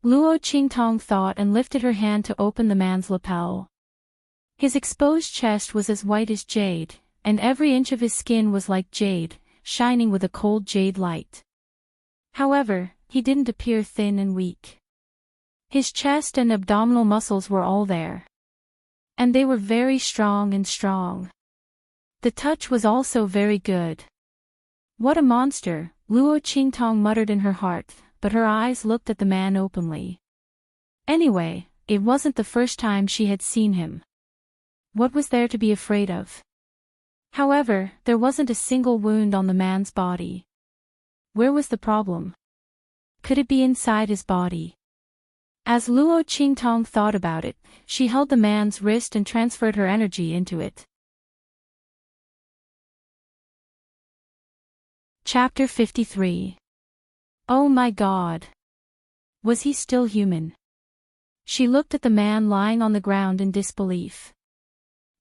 Luo Qingtong thought and lifted her hand to open the man's lapel. His exposed chest was as white as jade, and every inch of his skin was like jade, shining with a cold jade light. However, he didn't appear thin and weak. His chest and abdominal muscles were all there. And they were very strong and strong. The touch was also very good. What a monster, Luo Qingtong muttered in her heart, but her eyes looked at the man openly. Anyway, it wasn't the first time she had seen him. What was there to be afraid of? However, there wasn't a single wound on the man's body. Where was the problem? Could it be inside his body? As Luo Qingtong thought about it, she held the man's wrist and transferred her energy into it. Chapter 53. Oh my God! Was he still human? She looked at the man lying on the ground in disbelief.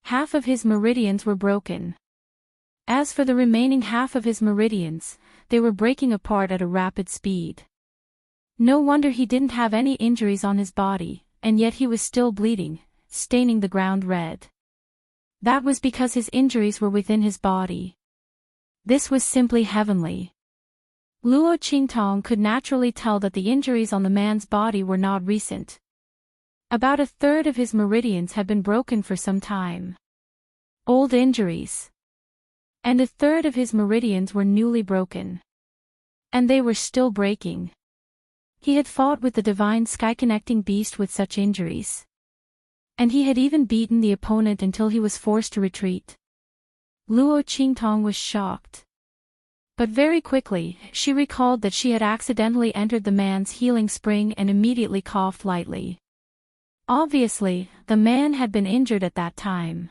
Half of his meridians were broken. As for the remaining half of his meridians, they were breaking apart at a rapid speed. No wonder he didn't have any injuries on his body, and yet he was still bleeding, staining the ground red. That was because his injuries were within his body. This was simply heavenly. Luo Qingtong could naturally tell that the injuries on the man's body were not recent. About a third of his meridians had been broken for some time. Old injuries. And a third of his meridians were newly broken. And they were still breaking. He had fought with the divine sky-connecting beast with such injuries. And he had even beaten the opponent until he was forced to retreat. Luo Qingtong was shocked. But very quickly, she recalled that she had accidentally entered the man's healing spring and immediately coughed lightly. Obviously, the man had been injured at that time.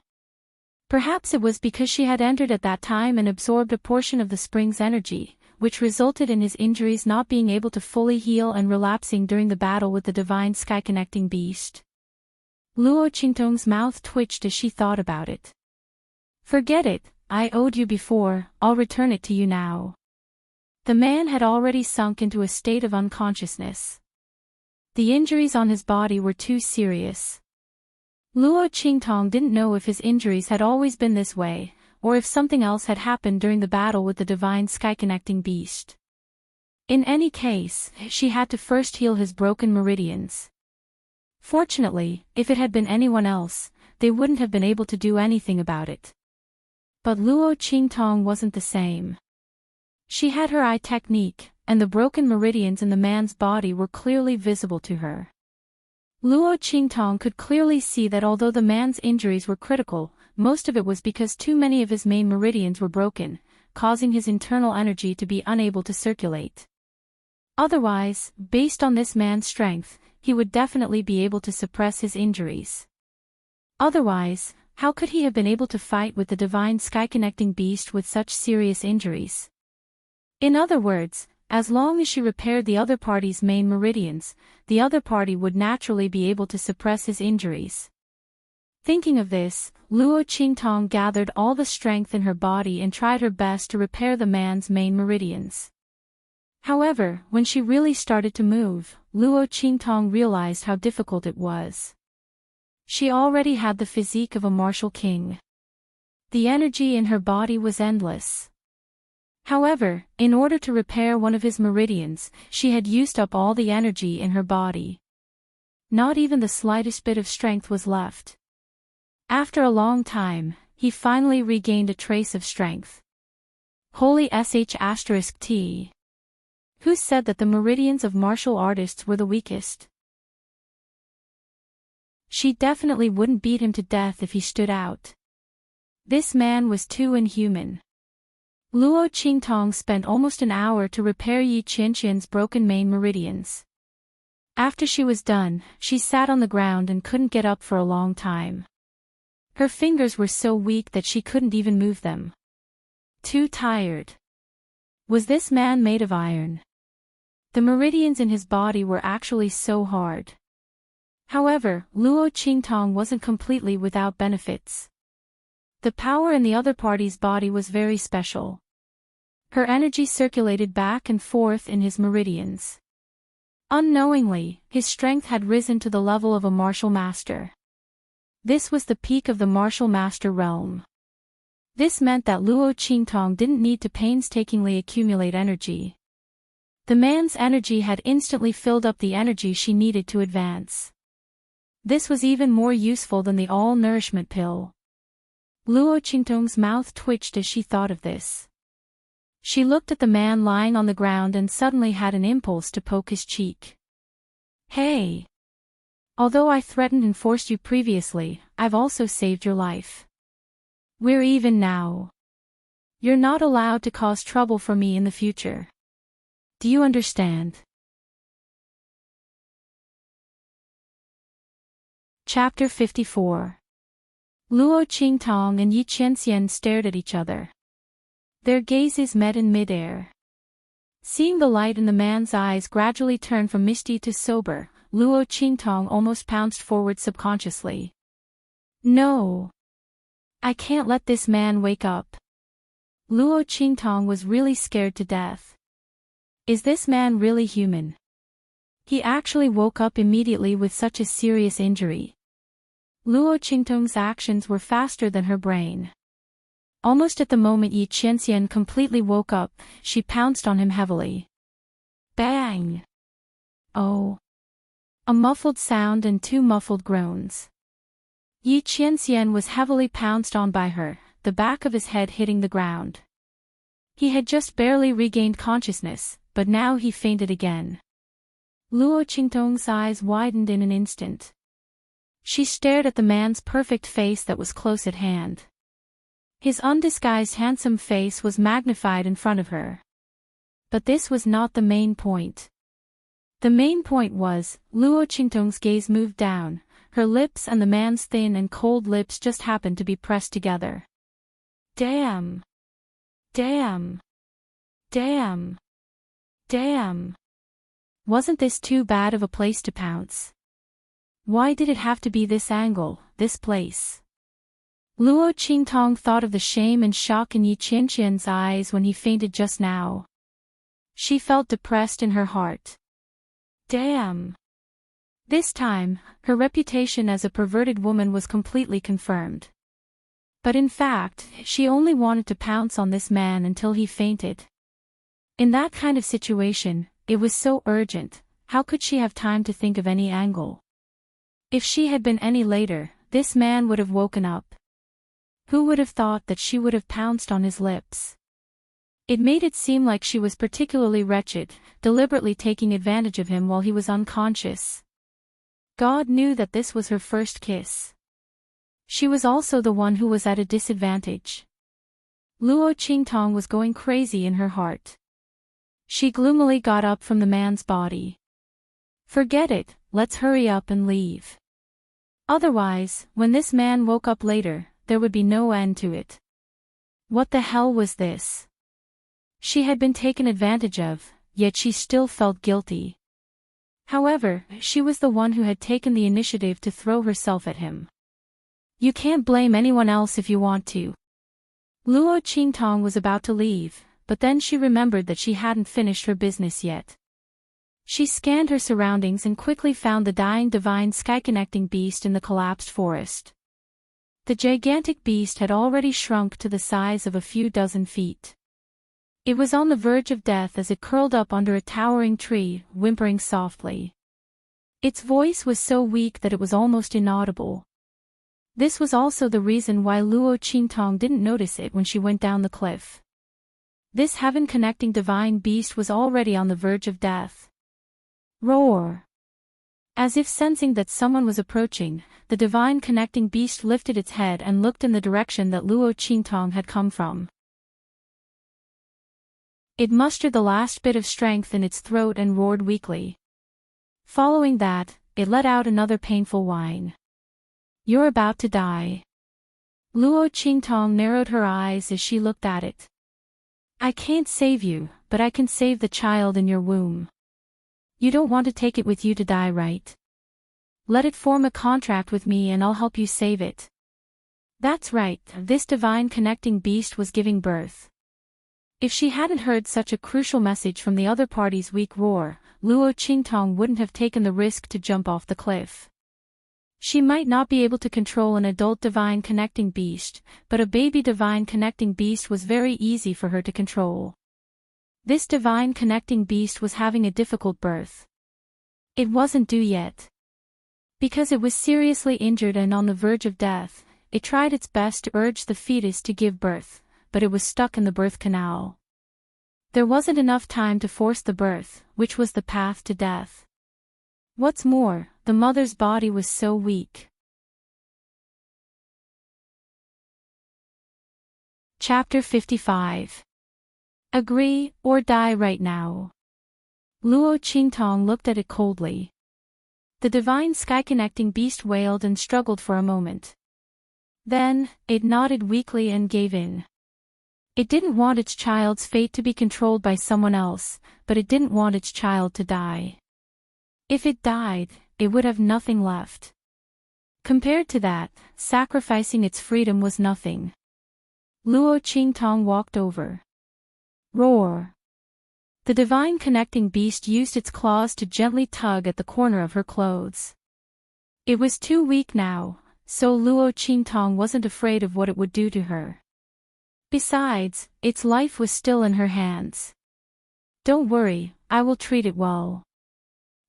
Perhaps it was because she had entered at that time and absorbed a portion of the spring's energy, which resulted in his injuries not being able to fully heal and relapsing during the battle with the divine sky-connecting beast. Luo Qingtong's mouth twitched as she thought about it. Forget it, I owed you before, I'll return it to you now. The man had already sunk into a state of unconsciousness. The injuries on his body were too serious. Luo Qingtong didn't know if his injuries had always been this way, or if something else had happened during the battle with the divine sky-connecting beast. In any case, she had to first heal his broken meridians. Fortunately, if it had been anyone else, they wouldn't have been able to do anything about it. But Luo Qingtong wasn't the same. She had her eye technique, and the broken meridians in the man's body were clearly visible to her. Luo Qingtong could clearly see that although the man's injuries were critical, most of it was because too many of his main meridians were broken, causing his internal energy to be unable to circulate. Otherwise, based on this man's strength, he would definitely be able to suppress his injuries. Otherwise, how could he have been able to fight with the divine sky-connecting beast with such serious injuries? In other words, as long as she repaired the other party's main meridians, the other party would naturally be able to suppress his injuries. Thinking of this, Luo Qingtong gathered all the strength in her body and tried her best to repair the man's main meridians. However, when she really started to move, Luo Qingtong realized how difficult it was. She already had the physique of a martial king. The energy in her body was endless. However, in order to repair one of his meridians, she had used up all the energy in her body. Not even the slightest bit of strength was left. After a long time, he finally regained a trace of strength. Holy **T. Who said that the meridians of martial artists were the weakest? She definitely wouldn't beat him to death if he stood out. This man was too inhuman. Luo Qingtong spent almost an hour to repair Yi Qianqian's broken main meridians. After she was done, she sat on the ground and couldn't get up for a long time. Her fingers were so weak that she couldn't even move them. Too tired. Was this man made of iron? The meridians in his body were actually so hard. However, Luo Qingtong wasn't completely without benefits. The power in the other party's body was very special. Her energy circulated back and forth in his meridians. Unknowingly, his strength had risen to the level of a martial master. This was the peak of the martial master realm. This meant that Luo Qingtong didn't need to painstakingly accumulate energy. The man's energy had instantly filled up the energy she needed to advance. This was even more useful than the all-nourishment pill. Luo Qingtong's mouth twitched as she thought of this. She looked at the man lying on the ground and suddenly had an impulse to poke his cheek. Hey! Although I threatened and forced you previously, I've also saved your life. We're even now. You're not allowed to cause trouble for me in the future. Do you understand? Chapter 54. Luo Qingtong and Yi Qianxian stared at each other. Their gazes met in midair. Seeing the light in the man's eyes gradually turn from misty to sober, Luo Qingtong almost pounced forward subconsciously. No! I can't let this man wake up. Luo Qingtong was really scared to death. Is this man really human? He actually woke up immediately with such a serious injury. Luo Qingtong's actions were faster than her brain. Almost at the moment Yi Qianxian completely woke up, she pounced on him heavily. Bang! Oh! A muffled sound and two muffled groans. Yi Qianxian was heavily pounced on by her, the back of his head hitting the ground. He had just barely regained consciousness, but now he fainted again. Luo Qingtong's eyes widened in an instant. She stared at the man's perfect face that was close at hand. His undisguised handsome face was magnified in front of her. But this was not the main point. The main point was, Luo Qingtong's gaze moved down, her lips and the man's thin and cold lips just happened to be pressed together. Damn! Damn! Damn. Damn. Wasn't this too bad of a place to pounce? Why did it have to be this angle, this place? Luo Qingtong thought of the shame and shock in Yi Qianqian's eyes when he fainted just now. She felt depressed in her heart. Damn. This time, her reputation as a perverted woman was completely confirmed. But in fact, she only wanted to pounce on this man until he fainted. In that kind of situation, it was so urgent, how could she have time to think of any angle? If she had been any later, this man would have woken up. Who would have thought that she would have pounced on his lips? It made it seem like she was particularly wretched, deliberately taking advantage of him while he was unconscious. God knew that this was her first kiss. She was also the one who was at a disadvantage. Luo Qingtong was going crazy in her heart. She gloomily got up from the man's body. Forget it, let's hurry up and leave. Otherwise, when this man woke up later, there would be no end to it. What the hell was this? She had been taken advantage of, yet she still felt guilty. However, she was the one who had taken the initiative to throw herself at him. You can't blame anyone else if you want to. Luo Qingtong was about to leave, but then she remembered that she hadn't finished her business yet. She scanned her surroundings and quickly found the dying divine sky-connecting beast in the collapsed forest. The gigantic beast had already shrunk to the size of a few dozen feet. It was on the verge of death as it curled up under a towering tree, whimpering softly. Its voice was so weak that it was almost inaudible. This was also the reason why Luo Qingtong didn't notice it when she went down the cliff. This heaven-connecting divine beast was already on the verge of death. Roar! As if sensing that someone was approaching, the divine connecting beast lifted its head and looked in the direction that Luo Qingtong had come from. It mustered the last bit of strength in its throat and roared weakly. Following that, it let out another painful whine. You're about to die. Luo Qingtong narrowed her eyes as she looked at it. I can't save you, but I can save the child in your womb. You don't want to take it with you to die, right? Let it form a contract with me and I'll help you save it. That's right, this divine connecting beast was giving birth. If she hadn't heard such a crucial message from the other party's weak roar, Luo Qingtong wouldn't have taken the risk to jump off the cliff. She might not be able to control an adult divine connecting beast, but a baby divine connecting beast was very easy for her to control. This divine connecting beast was having a difficult birth. It wasn't due yet. Because it was seriously injured and on the verge of death, it tried its best to urge the fetus to give birth, but it was stuck in the birth canal. There wasn't enough time to force the birth, which was the path to death. What's more, the mother's body was so weak. Chapter 55. Agree, or die right now. Luo Qingtong looked at it coldly. The divine sky-connecting beast wailed and struggled for a moment. Then, it nodded weakly and gave in. It didn't want its child's fate to be controlled by someone else, but it didn't want its child to die. If it died, it would have nothing left. Compared to that, sacrificing its freedom was nothing. Luo Qingtong walked over. Roar! The divine connecting beast used its claws to gently tug at the corner of her clothes. It was too weak now, so Luo Qingtong wasn't afraid of what it would do to her. Besides, its life was still in her hands. Don't worry, I will treat it well.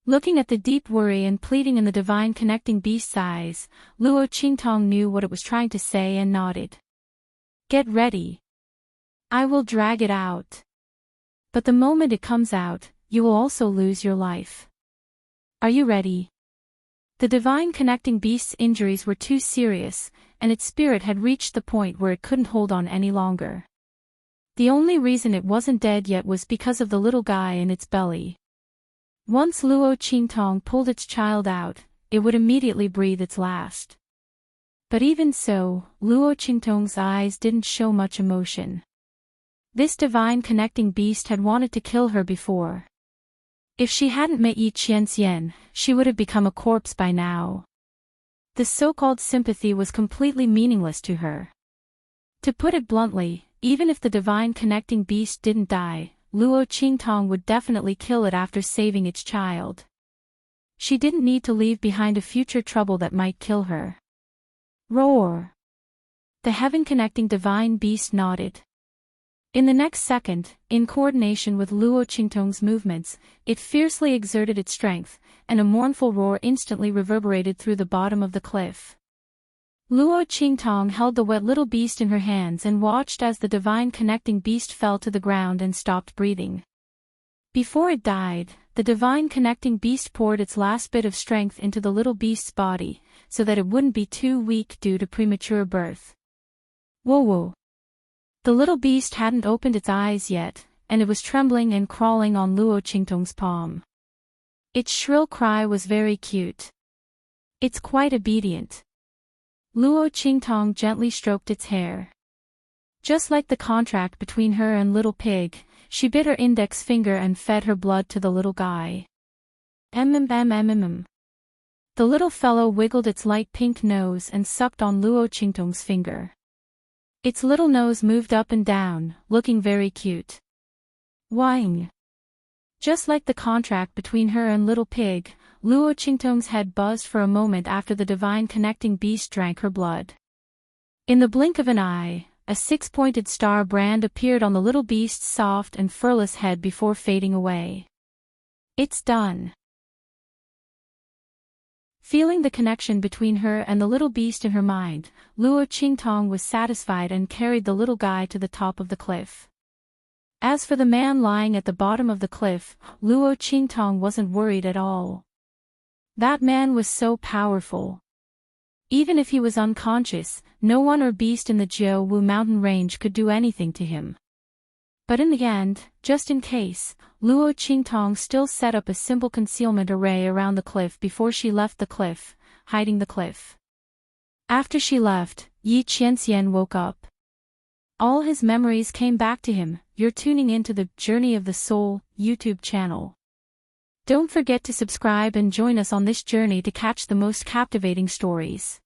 Looking at the deep worry and pleading in the divine connecting beast's eyes, Luo Qingtong knew what it was trying to say and nodded. Get ready. I will drag it out. But the moment it comes out, you will also lose your life. Are you ready? The divine connecting beast's injuries were too serious, and its spirit had reached the point where it couldn't hold on any longer. The only reason it wasn't dead yet was because of the little guy in its belly. Once Luo Qingtong pulled its child out, it would immediately breathe its last. But even so, Luo Qingtong's eyes didn't show much emotion. This divine connecting beast had wanted to kill her before. If she hadn't met Yi Qianxian, she would have become a corpse by now. The so-called sympathy was completely meaningless to her. To put it bluntly, even if the divine connecting beast didn't die, Luo Qingtong would definitely kill it after saving its child. She didn't need to leave behind a future trouble that might kill her. Roar! The heaven-connecting divine beast nodded. In the next second, in coordination with Luo Qingtong's movements, it fiercely exerted its strength, and a mournful roar instantly reverberated through the bottom of the cliff. Luo Qingtong held the wet little beast in her hands and watched as the divine connecting beast fell to the ground and stopped breathing. Before it died, the divine connecting beast poured its last bit of strength into the little beast's body, so that it wouldn't be too weak due to premature birth. Whoa! The little beast hadn't opened its eyes yet, and it was trembling and crawling on Luo Qingtong's palm. Its shrill cry was very cute. It's quite obedient. Luo Qingtong gently stroked its hair. Just like the contract between her and Little Pig, she bit her index finger and fed her blood to the little guy. The little fellow wiggled its light pink nose and sucked on Luo Qingtong's finger. Its little nose moved up and down, looking very cute. Whing! Just like the contract between her and Little Pig, Luo Qingtong's head buzzed for a moment after the divine connecting beast drank her blood. In the blink of an eye, a six-pointed star brand appeared on the little beast's soft and furless head before fading away. It's done. Feeling the connection between her and the little beast in her mind, Luo Qingtong was satisfied and carried the little guy to the top of the cliff. As for the man lying at the bottom of the cliff, Luo Qingtong wasn't worried at all. That man was so powerful. Even if he was unconscious, no one or beast in the Jiaowu mountain range could do anything to him. But in the end, just in case, Luo Qingtong still set up a simple concealment array around the cliff before she left the cliff, hiding the cliff. After she left, Yi Qianxian woke up. All his memories came back to him. You're tuning into the Journey of the Soul YouTube channel. Don't forget to subscribe and join us on this journey to catch the most captivating stories.